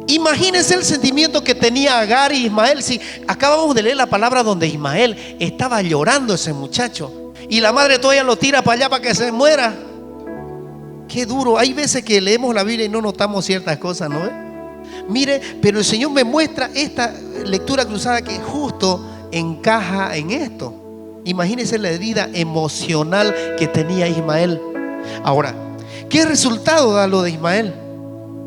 Imagínense el sentimiento que tenía Agar y Ismael. Si acabamos de leer la palabra donde Ismael estaba llorando, ese muchacho, y la madre todavía lo tira para allá para que se muera. Qué duro. Hay veces que leemos la Biblia y no notamos ciertas cosas, ¿no? Mire, pero el Señor me muestra esta lectura cruzada que justo encaja en esto. Imagínense la herida emocional que tenía Ismael. Ahora, ¿qué resultado da lo de Ismael?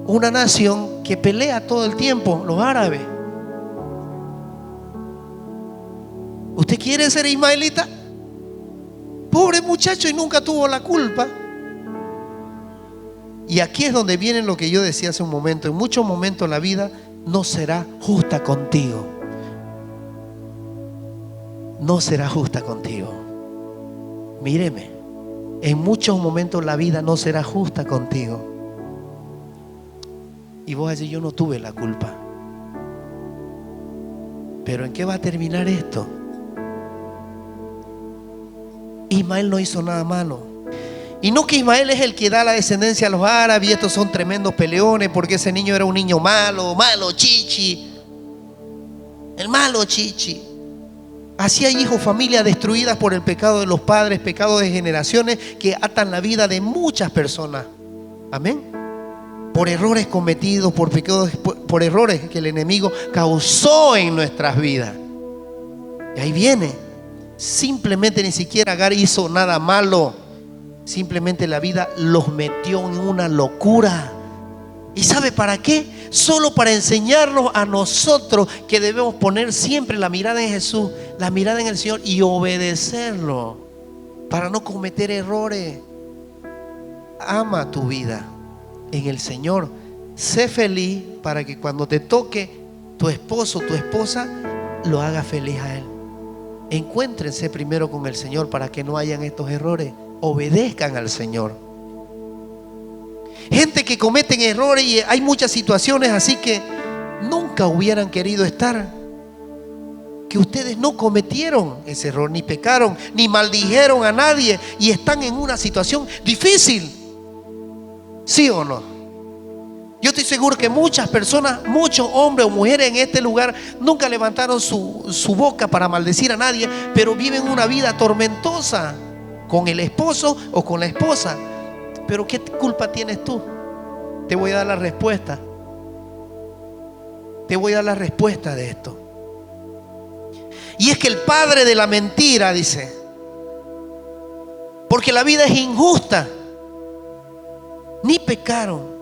Una nación que pelea todo el tiempo, los árabes. ¿Usted quiere ser ismaelita? Pobre muchacho, y nunca tuvo la culpa. Y aquí es donde viene lo que yo decía hace un momento. En muchos momentos la vida no será justa contigo. No será justa contigo. Míreme, en muchos momentos la vida no será justa contigo. Y vos decís, yo no tuve la culpa. Pero ¿en qué va a terminar esto? Ismael no hizo nada malo. Y no que Ismael es el que da la descendencia a los árabes y estos son tremendos peleones porque ese niño era un niño malo, malo chichi. El malo chichi. Así hay hijos, familias destruidas por el pecado de los padres, pecado de generaciones que atan la vida de muchas personas. Amén. Por errores cometidos, por pecados, por errores que el enemigo causó en nuestras vidas. Y ahí viene. Simplemente ni siquiera Agar hizo nada malo. Simplemente la vida los metió en una locura. ¿Y sabe para qué? Solo para enseñarnos a nosotros que debemos poner siempre la mirada en Jesús, la mirada en el Señor y obedecerlo para no cometer errores. Ama tu vida en el Señor. Sé feliz para que cuando te toque tu esposo, tu esposa, lo haga feliz a él. Encuéntrense primero con el Señor para que no hayan estos errores. Obedezcan al Señor. Gente que cometen errores y hay muchas situaciones así que nunca hubieran querido estar. Que ustedes no cometieron ese error, ni pecaron, ni maldijeron a nadie y están en una situación difícil. ¿Sí o no? Yo estoy seguro que muchas personas, muchos hombres o mujeres en este lugar nunca levantaron su boca para maldecir a nadie, pero viven una vida tormentosa con el esposo o con la esposa. Pero ¿qué culpa tienes tú? Te voy a dar la respuesta. Te voy a dar la respuesta de esto. Y es que el padre de la mentira dice, porque la vida es injusta. Ni pecaron.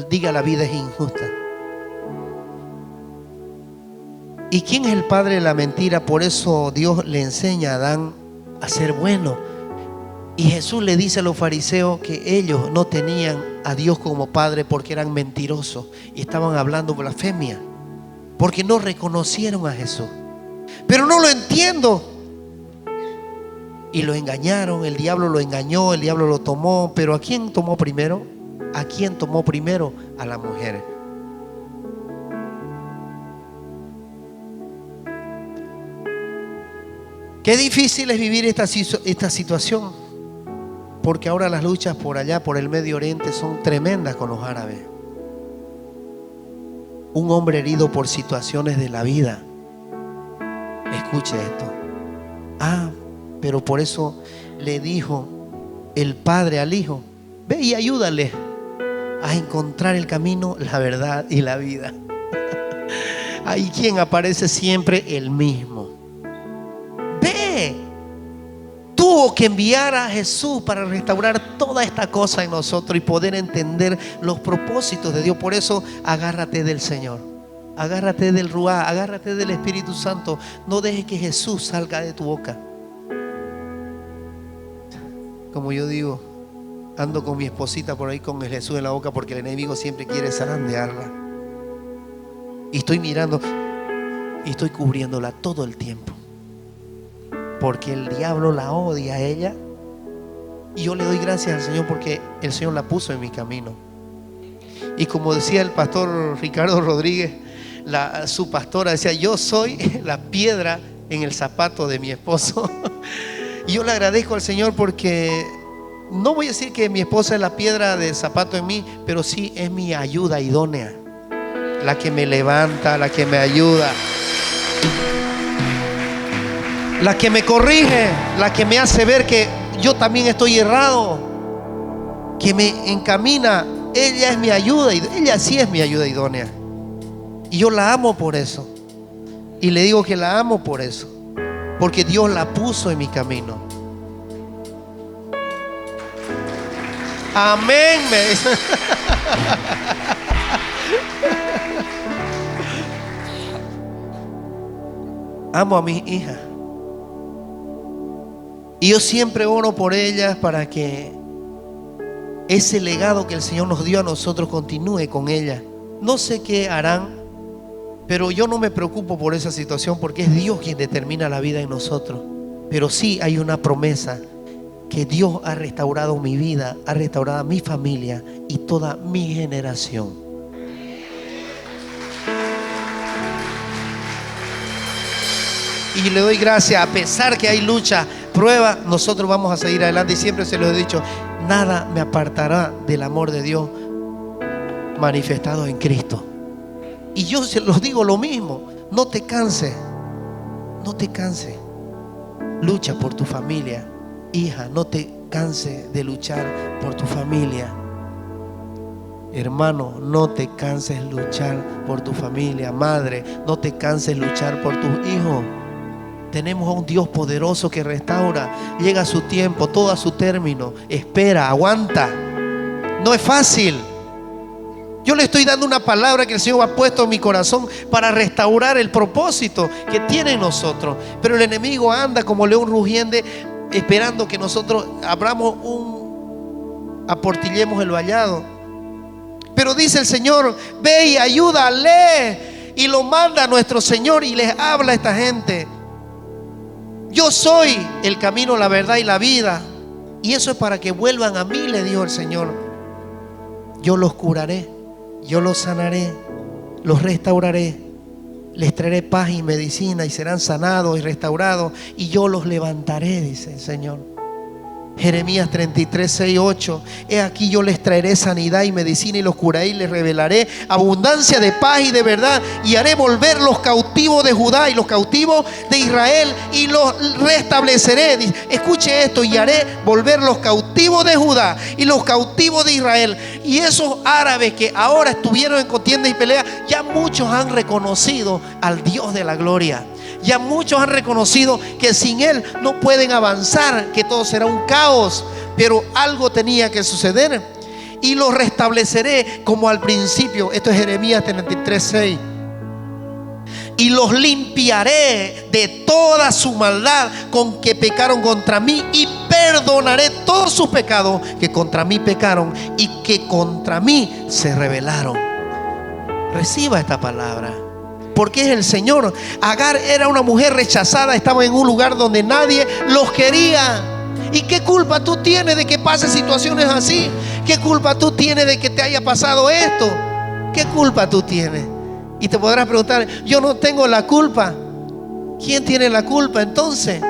Diga, la vida es injusta. ¿Y quién es el padre de la mentira? Por eso Dios le enseña a Adán a ser bueno. Y Jesús le dice a los fariseos que ellos no tenían a Dios como padre porque eran mentirosos y estaban hablando blasfemia, porque no reconocieron a Jesús. Pero no lo entiendo. Y lo engañaron, el diablo lo engañó, el diablo lo tomó. Pero ¿a quién tomó primero? ¿A quién tomó primero? A la mujer. Qué difícil es vivir esta situación, porque ahora las luchas por allá, por el Medio Oriente, son tremendas con los árabes. Un hombre herido por situaciones de la vida. Escuche esto. Pero por eso le dijo el padre al hijo: ve y ayúdale a encontrar el camino, la verdad y la vida. Ahí quien aparece siempre, el mismo. Ve. Tuvo que enviar a Jesús para restaurar toda esta cosa en nosotros y poder entender los propósitos de Dios. Por eso agárrate del Señor, agárrate del Ruá, agárrate del Espíritu Santo. No dejes que Jesús salga de tu boca. Como yo digo, ando con mi esposita por ahí con el Jesús en la boca porque el enemigo siempre quiere zarandearla. Y estoy mirando y estoy cubriéndola todo el tiempo. Porque el diablo la odia a ella. Y yo le doy gracias al Señor porque el Señor la puso en mi camino. Y como decía el pastor Ricardo Rodríguez, su pastora decía: yo soy la piedra en el zapato de mi esposo. Y yo le agradezco al Señor porque no voy a decir que mi esposa es la piedra de zapato en mí, pero sí es mi ayuda idónea, la que me levanta, la que me ayuda, la que me corrige, la que me hace ver que yo también estoy errado, que me encamina. Ella es mi ayuda, ella sí es mi ayuda idónea. Y yo la amo por eso. Y le digo que la amo por eso, porque Dios la puso en mi camino. Amén. Amo a mis hijas. Y yo siempre oro por ellas para que ese legado que el Señor nos dio a nosotros continúe con ellas. No sé qué harán, pero yo no me preocupo por esa situación porque es Dios quien determina la vida en nosotros. Pero sí hay una promesa, que Dios ha restaurado mi vida, ha restaurado mi familia y toda mi generación. Y le doy gracias, a pesar que hay lucha, prueba, nosotros vamos a seguir adelante. Y siempre se lo he dicho: nada me apartará del amor de Dios manifestado en Cristo. Y yo se los digo lo mismo: no te canses, no te canses. Lucha por tu familia, hija, no te canses de luchar por tu familia. Hermano, no te canses de luchar por tu familia. Madre, no te canses de luchar por tus hijos. Tenemos a un Dios poderoso que restaura. Llega a su tiempo, todo a su término. Espera, aguanta. No es fácil. Yo le estoy dando una palabra que el Señor ha puesto en mi corazón para restaurar el propósito que tiene en nosotros. Pero el enemigo anda como león rugiente, esperando que nosotros aportillemos el vallado. Pero dice el Señor: ve y ayúdale. Y lo manda a nuestro Señor y les habla a esta gente: yo soy el camino, la verdad y la vida. Y eso es para que vuelvan a mí, le dijo el Señor. Yo los curaré, yo los sanaré, los restauraré, les traeré paz y medicina y serán sanados y restaurados, y yo los levantaré, dice el Señor. Jeremías 33, 6, 8: he aquí yo les traeré sanidad y medicina y los curaré y les revelaré abundancia de paz y de verdad, y haré volver los cautivos de Judá y los cautivos de Israel y los restableceré. Escuche esto: y haré volver los cautivos de Judá y los cautivos de Israel. Y esos árabes que ahora estuvieron en contienda y pelea, ya muchos han reconocido al Dios de la gloria. Ya muchos han reconocido que sin Él no pueden avanzar, que todo será un caos. Pero algo tenía que suceder. Y los restableceré como al principio. Esto es Jeremías 33, 6. Y los limpiaré de toda su maldad con que pecaron contra mí, y perdonaré todos sus pecados que contra mí pecaron y que contra mí se rebelaron. Reciba esta palabra, porque es el Señor. Agar era una mujer rechazada, estaba en un lugar donde nadie los quería. ¿Y qué culpa tú tienes de que pasen situaciones así? ¿Qué culpa tú tienes de que te haya pasado esto? ¿Qué culpa tú tienes? Y te podrás preguntar: yo no tengo la culpa. ¿Quién tiene la culpa entonces?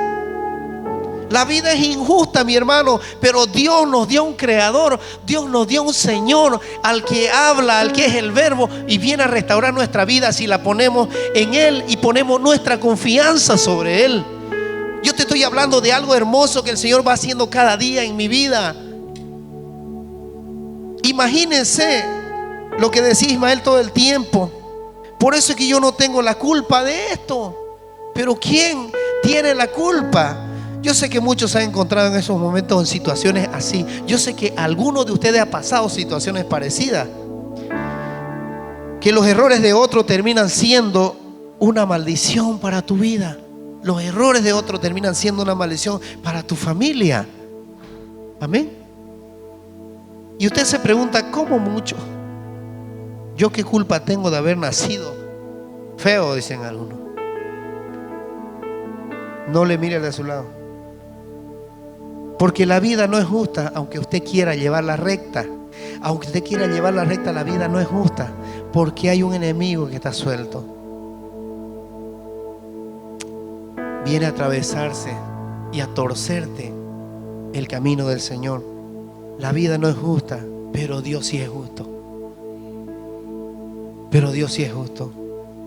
La vida es injusta, mi hermano, pero Dios nos dio un creador, Dios nos dio un Señor al que habla, al que es el verbo, y viene a restaurar nuestra vida si la ponemos en Él y ponemos nuestra confianza sobre Él. Yo te estoy hablando de algo hermoso que el Señor va haciendo cada día en mi vida. Imagínense lo que decía Ismael todo el tiempo: por eso es que yo no tengo la culpa de esto. Pero ¿quién tiene la culpa? Yo sé que muchos se han encontrado en esos momentos en situaciones así. Yo sé que algunos de ustedes han pasado situaciones parecidas, que los errores de otro terminan siendo una maldición para tu vida. Los errores de otro terminan siendo una maldición para tu familia. Amén. Y usted se pregunta, ¿cómo mucho? ¿Yo qué culpa tengo de haber nacido feo? Dicen algunos. No le mire al de su lado. Porque la vida no es justa, aunque usted quiera llevarla recta. Aunque usted quiera llevarla recta, la vida no es justa. Porque hay un enemigo que está suelto. Viene a atravesarse y a torcerte el camino del Señor. La vida no es justa, pero Dios sí es justo. Pero Dios sí es justo.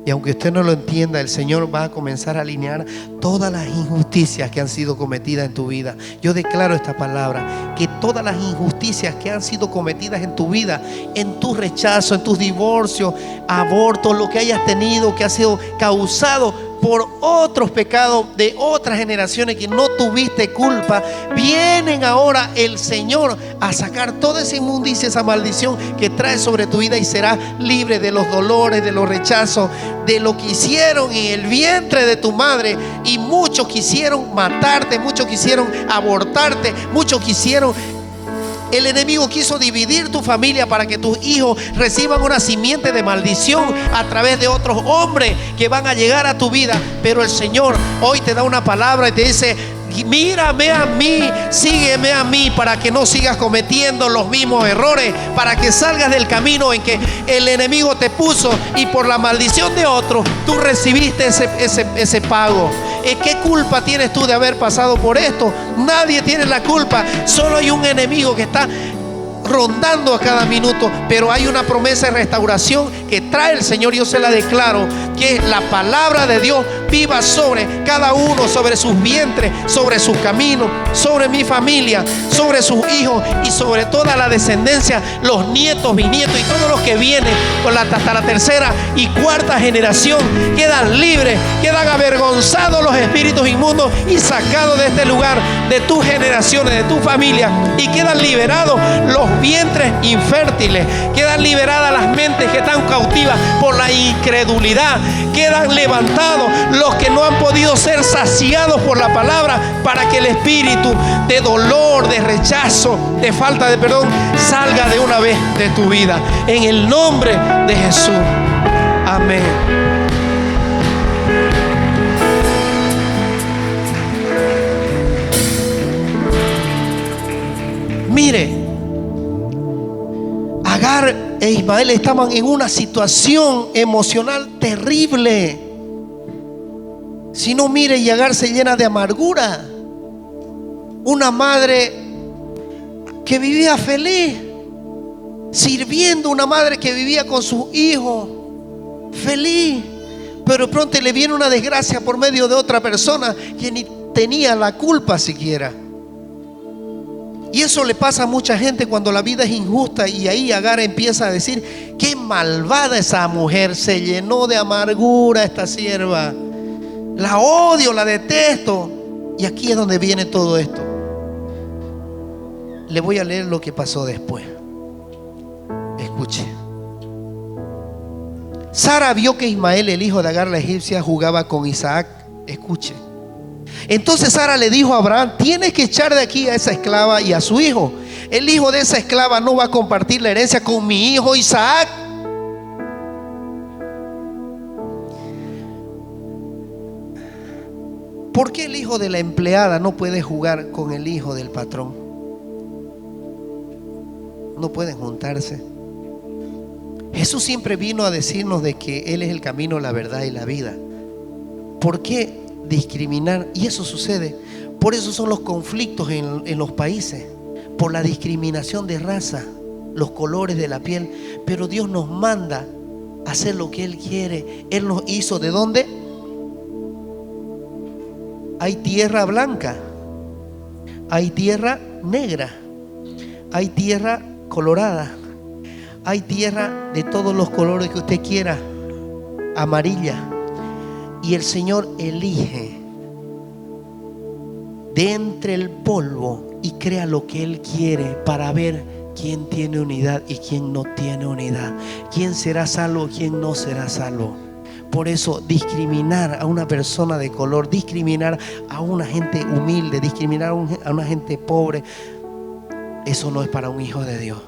Y aunque usted no lo entienda, el Señor va a comenzar a alinear todas las injusticias que han sido cometidas en tu vida. Yo declaro esta palabra, que todas las injusticias que han sido cometidas en tu vida, en tu rechazo, en tus divorcios, abortos, lo que hayas tenido, que ha sido causado por otros pecados de otras generaciones que no tuviste culpa, vienen ahora el Señor a sacar toda esa inmundicia, esa maldición que trae sobre tu vida, y serás libre de los dolores, de los rechazos, de lo que hicieron en el vientre de tu madre. Y muchos quisieron matarte, muchos quisieron abortarte, muchos quisieron... El enemigo quiso dividir tu familia para que tus hijos reciban una simiente de maldición a través de otros hombres que van a llegar a tu vida. Pero el Señor hoy te da una palabra y te dice: mírame a mí, sígueme a mí, para que no sigas cometiendo los mismos errores, para que salgas del camino en que el enemigo te puso y por la maldición de otros tú recibiste ese pago. ¿Qué culpa tienes tú de haber pasado por esto? Nadie tiene la culpa. Solo hay un enemigo que está rondando a cada minuto, pero hay una promesa de restauración que trae el Señor. Yo se la declaro, que la palabra de Dios viva sobre cada uno, sobre sus vientres, sobre sus caminos, sobre mi familia, sobre sus hijos y sobre toda la descendencia, los nietos, bisnietos y todos los que vienen hasta la tercera y cuarta generación. Quedan libres, quedan avergonzados los espíritus inmundos y sacados de este lugar, de tus generaciones, de tu familia, y quedan liberados los vientres infértiles, quedan liberadas las mentes que están cautivas por la incredulidad, quedan levantados los que no han podido ser saciados por la palabra, para que el espíritu de dolor, de rechazo, de falta de perdón salga de una vez de tu vida, en el nombre de Jesús. Amén. Mire, Agar e Ismael estaban en una situación emocional terrible. Si no, mire, y Agar se llena de amargura. Una madre que vivía feliz, sirviendo, una madre que vivía con sus hijos feliz, pero de pronto le viene una desgracia por medio de otra persona que ni tenía la culpa siquiera. Y eso le pasa a mucha gente cuando la vida es injusta, y ahí Agar empieza a decir: qué malvada esa mujer, se llenó de amargura esta sierva, la odio, la detesto. Y aquí es donde viene todo esto. Le voy a leer lo que pasó después. Escuche. Sara vio que Ismael, el hijo de Agar la egipcia, jugaba con Isaac. Escuche. Entonces Sara le dijo a Abraham: tienes que echar de aquí a esa esclava y a su hijo. El hijo de esa esclava no va a compartir la herencia con mi hijo Isaac. ¿Por qué el hijo de la empleada no puede jugar con el hijo del patrón? No pueden juntarse. Jesús siempre vino a decirnos de que Él es el camino, la verdad y la vida. ¿Por qué discriminar? Y eso sucede. Por eso son los conflictos en los países, por la discriminación de raza, los colores de la piel. Pero Dios nos manda a hacer lo que Él quiere. Él nos hizo ¿de dónde? Hay tierra blanca, hay tierra negra, hay tierra colorada, hay tierra de todos los colores que usted quiera, amarilla. Y el Señor elige de entre el polvo y crea lo que Él quiere, para ver quién tiene unidad y quién no tiene unidad, quién será salvo, quién no será salvo. Por eso discriminar a una persona de color, discriminar a una gente humilde, discriminar a una gente pobre, eso no es para un hijo de Dios.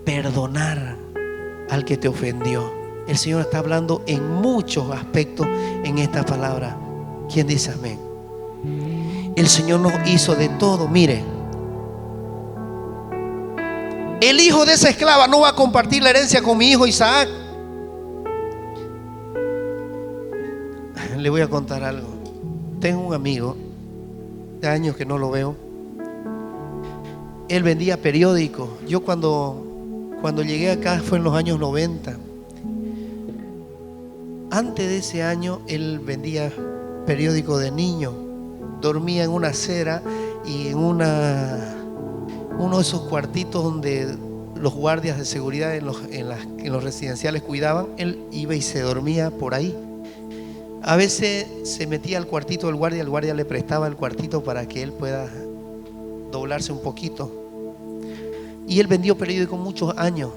perdonar al que te ofendió. El Señor está hablando en muchos aspectos en esta palabra. ¿Quién dice amén? El Señor nos hizo de todo. Mire, el hijo de esa esclava no va a compartir la herencia con mi hijo Isaac. Le voy a contar algo. Tengo un amigo, de años que no lo veo. Él vendía periódicos. Yo cuando llegué acá fue en los años 90. Antes de ese año él vendía periódico de niños. Dormía en una acera y en uno de esos cuartitos donde los guardias de seguridad en los residenciales cuidaban. Él iba y se dormía por ahí. A veces se metía al cuartito del guardia, el guardia le prestaba el cuartito para que él pueda doblarse un poquito. Y él vendió periódicos muchos años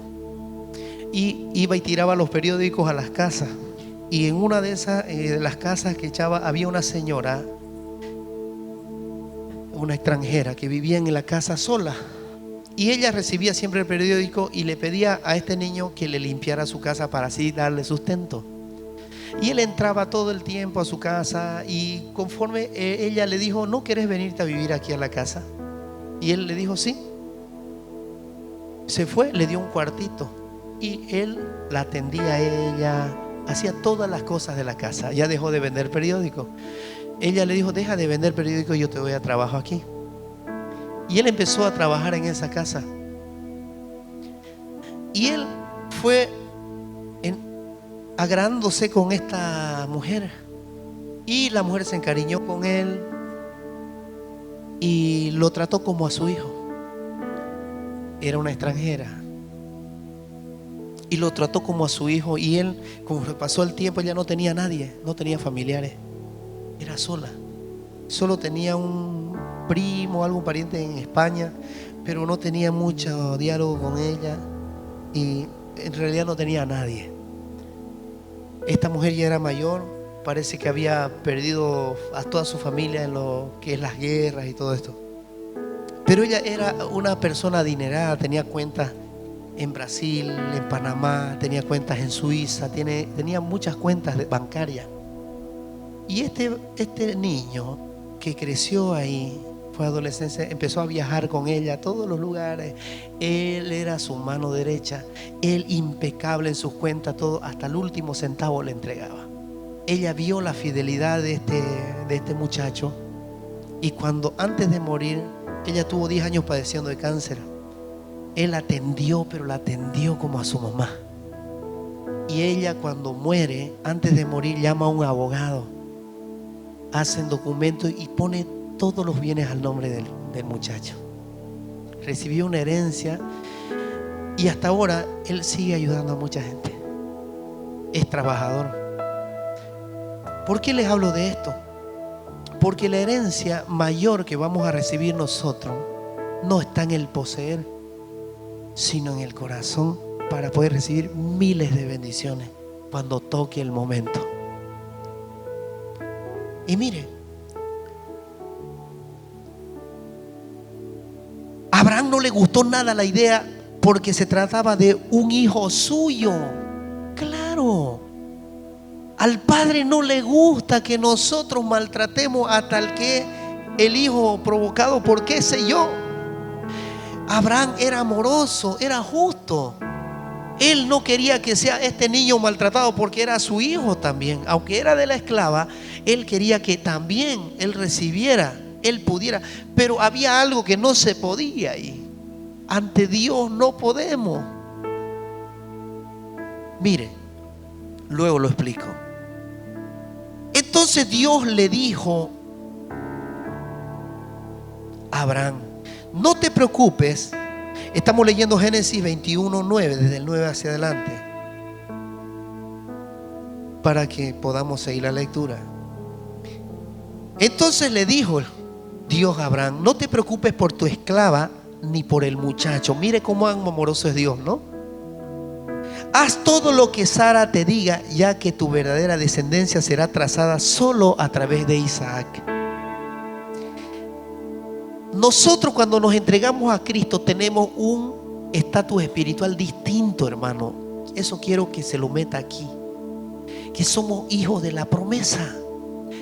y iba y tiraba los periódicos a las casas. Y en una de esas, de las casas que echaba, había una señora, una extranjera que vivía en la casa sola. Y ella recibía siempre el periódico y le pedía a este niño que le limpiara su casa para así darle sustento. Y él entraba todo el tiempo a su casa y conforme ella le dijo, ¿no querés venirte a vivir aquí a la casa? Y él le dijo, sí. Se fue, le dio un cuartito y él la atendía a ella, hacía todas las cosas de la casa. Ya dejó de vender periódicos. Ella le dijo, deja de vender periódicos, yo te voy a trabajar aquí. Y él empezó a trabajar en esa casa. Y él fue agradándose con esta mujer. Y la mujer se encariñó con él y lo trató como a su hijo. Era una extranjera. Y lo trató como a su hijo. Y él, como pasó el tiempo, ya no tenía nadie, no tenía familiares. Era sola. Solo tenía un primo, algún pariente en España, pero no tenía mucho diálogo con ella. Y en realidad no tenía a nadie. Esta mujer ya era mayor, parece que había perdido a toda su familia en lo que es las guerras y todo esto. Pero ella era una persona adinerada, tenía cuentas en Brasil, en Panamá, tenía cuentas en Suiza, tenía muchas cuentas bancarias. Y este niño que creció ahí, fue adolescencia, empezó a viajar con ella a todos los lugares. Él era su mano derecha, él impecable en sus cuentas, todo, hasta el último centavo le entregaba. Ella vio la fidelidad de este muchacho y cuando antes de morir, ella tuvo 10 años padeciendo de cáncer. Él la atendió, pero la atendió como a su mamá. Y ella cuando muere, antes de morir, llama a un abogado, hacen documentos y pone todos los bienes al nombre del muchacho. Recibió una herencia y hasta ahora él sigue ayudando a mucha gente. Es trabajador. ¿Por qué les hablo de esto? Porque la herencia mayor que vamos a recibir nosotros no está en el poseer, sino en el corazón, para poder recibir miles de bendiciones cuando toque el momento. Y mire, a Abraham no le gustó nada la idea porque se trataba de un hijo suyo. Claro, al padre no le gusta que nosotros maltratemos a tal que el hijo provocado por qué sé yo. Abraham era amoroso, era justo. Él no quería que sea este niño maltratado porque era su hijo también. Aunque era de la esclava, él quería que también él recibiera, él pudiera. Pero había algo que no se podía y ante Dios no podemos. Mire, luego lo explico. Entonces Dios le dijo a Abraham: no te preocupes. Estamos leyendo Génesis 21:9, desde el 9 hacia adelante, para que podamos seguir la lectura. Entonces le dijo Dios a Abraham: no te preocupes por tu esclava ni por el muchacho. Mire cómo amoroso es Dios, ¿no? Haz todo lo que Sara te diga, ya que tu verdadera descendencia será trazada solo a través de Isaac. Nosotros, cuando nos entregamos a Cristo, tenemos un estatus espiritual distinto, hermano. Eso quiero que se lo meta aquí. Que somos hijos de la promesa.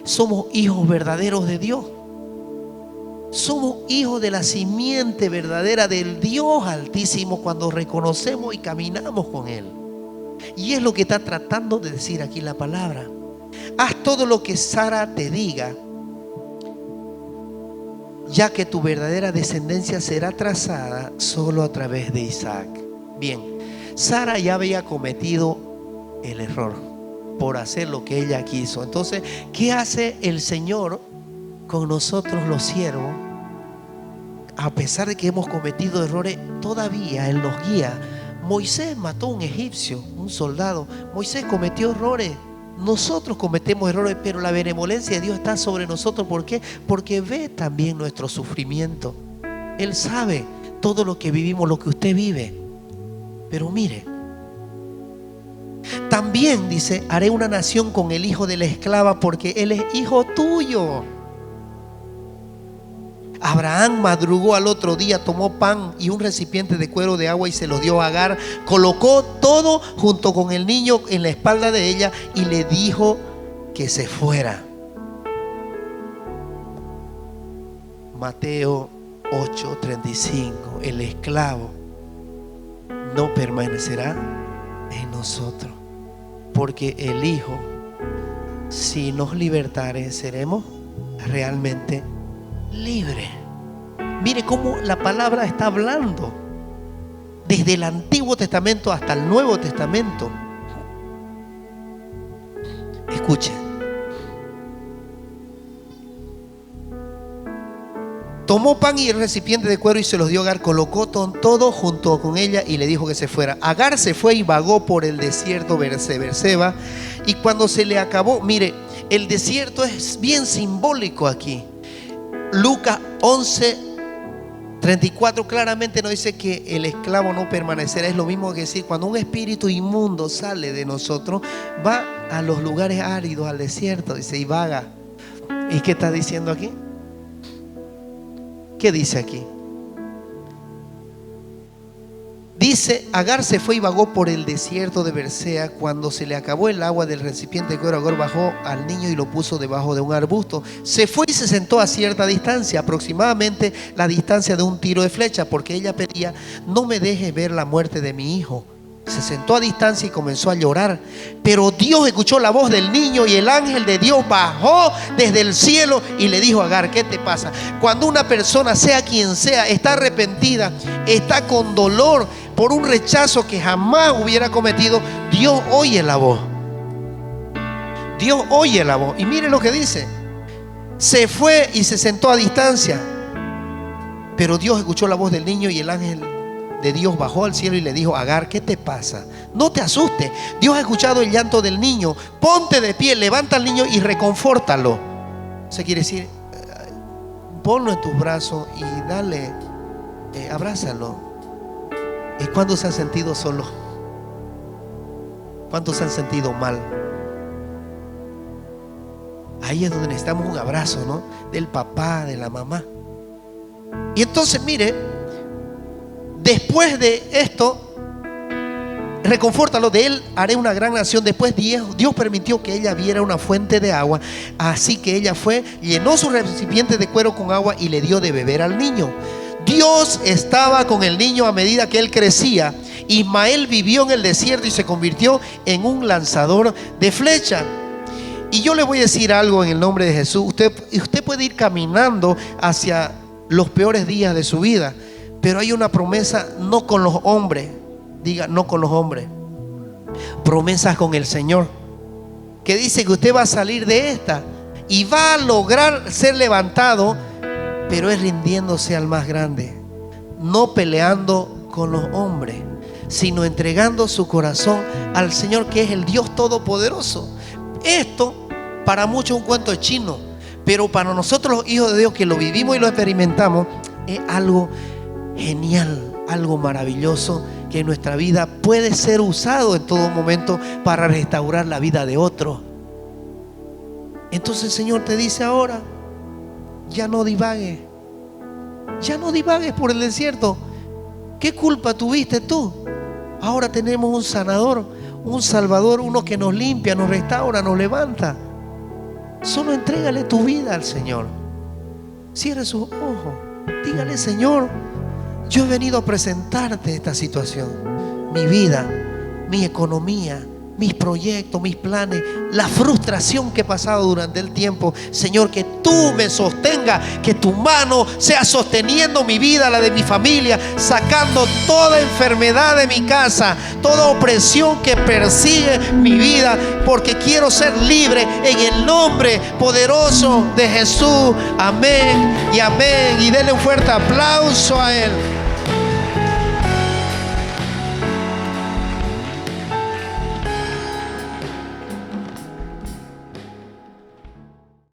Somos hijos verdaderos de Dios. Somos hijos de la simiente verdadera del Dios Altísimo cuando reconocemos y caminamos con Él. Y es lo que está tratando de decir aquí la palabra. Haz todo lo que Sara te diga, ya que tu verdadera descendencia será trazada solo a través de Isaac. Bien, Sara ya había cometido el error por hacer lo que ella quiso. Entonces, ¿qué hace el Señor con nosotros los siervos? A pesar de que hemos cometido errores, todavía Él nos guía. Moisés mató a un egipcio, un soldado. Moisés cometió errores. Nosotros cometemos errores, pero la benevolencia de Dios está sobre nosotros. ¿Por qué? Porque ve también nuestro sufrimiento. Él sabe todo lo que vivimos, lo que usted vive. Pero mire, también dice: haré una nación con el hijo de la esclava, porque él es hijo tuyo. Abraham madrugó al otro día, tomó pan y un recipiente de cuero de agua y se lo dio a Agar. Colocó todo junto con el niño en la espalda de ella y le dijo que se fuera. Mateo 8:35. El esclavo no permanecerá en nosotros, porque el Hijo, si nos libertare, seremos realmente libre. Mire cómo la palabra está hablando desde el Antiguo Testamento hasta el Nuevo Testamento. Escuche. Tomó pan y el recipiente de cuero y se los dio a Agar. Colocó todo junto con ella y le dijo que se fuera. Agar se fue y vagó por el desierto de Berseba. Y cuando se le acabó, mire, el desierto es bien simbólico aquí. Lucas 11:34 claramente nos dice que el esclavo no permanecerá. Es lo mismo que decir, cuando un espíritu inmundo sale de nosotros, va a los lugares áridos, al desierto, dice, y vaga. ¿Y qué está diciendo aquí? ¿Qué dice aquí? Dice: Agar se fue y vagó por el desierto de Berseba. Cuando se le acabó el agua del recipiente de cuero, Agar bajó al niño y lo puso debajo de un arbusto. Se fue y se sentó a cierta distancia, aproximadamente la distancia de un tiro de flecha, porque ella pedía: no me dejes ver la muerte de mi hijo. Se sentó a distancia y comenzó a llorar. Pero Dios escuchó la voz del niño y el ángel de Dios bajó desde el cielo y le dijo a Agar: ¿qué te pasa? Cuando una persona, sea quien sea, está arrepentida, está con dolor por un rechazo que jamás hubiera cometido, Dios oye la voz. Dios oye la voz. Y mire lo que dice: se fue y se sentó a distancia. Pero Dios escuchó la voz del niño y el ángel de Dios bajó al cielo y le dijo: Agar, ¿qué te pasa? No te asustes. Dios ha escuchado el llanto del niño. Ponte de pie, levanta al niño y reconfórtalo. Eso quiere decir, ponlo en tus brazos y dale, abrázalo. ¿Y cuándo se han sentido solos? ¿Cuántos se han sentido mal? Ahí es donde necesitamos un abrazo, ¿no? Del papá, de la mamá. Y entonces, mire, después de esto, reconfórtalo, de él haré una gran nación. Después Dios permitió que ella viera una fuente de agua. Así que ella fue, llenó su recipiente de cuero con agua y le dio de beber al niño. Dios estaba con el niño a medida que él crecía. Ismael vivió en el desierto y se convirtió en un lanzador de flecha. Y yo le voy a decir algo en el nombre de Jesús. Usted puede ir caminando hacia los peores días de su vida, pero hay una promesa, no con los hombres. Diga: no con los hombres. Promesas con el Señor, que dice que usted va a salir de esta y va a lograr ser levantado, pero es rindiéndose al más grande, no peleando con los hombres, sino entregando su corazón al Señor, que es el Dios Todopoderoso. Esto para muchos es un cuento de chino, pero para nosotros los hijos de Dios que lo vivimos y lo experimentamos, es algo genial, algo maravilloso, que en nuestra vida puede ser usado en todo momento para restaurar la vida de otro. Entonces el Señor te dice ahora: ya no divagues, ya no divagues por el desierto. ¿Qué culpa tuviste tú? Ahora tenemos un sanador, un salvador, uno que nos limpia, nos restaura, nos levanta. Solo entrégale tu vida al Señor. Cierre sus ojos. Dígale: Señor, yo he venido a presentarte esta situación. Mi vida, mi economía, mis proyectos, mis planes, la frustración que he pasado durante el tiempo. Señor, que tú me sostengas, que tu mano sea sosteniendo mi vida, la de mi familia, sacando toda enfermedad de mi casa, toda opresión que persigue mi vida, porque quiero ser libre en el nombre poderoso de Jesús. Amén y amén. Y denle un fuerte aplauso a Él.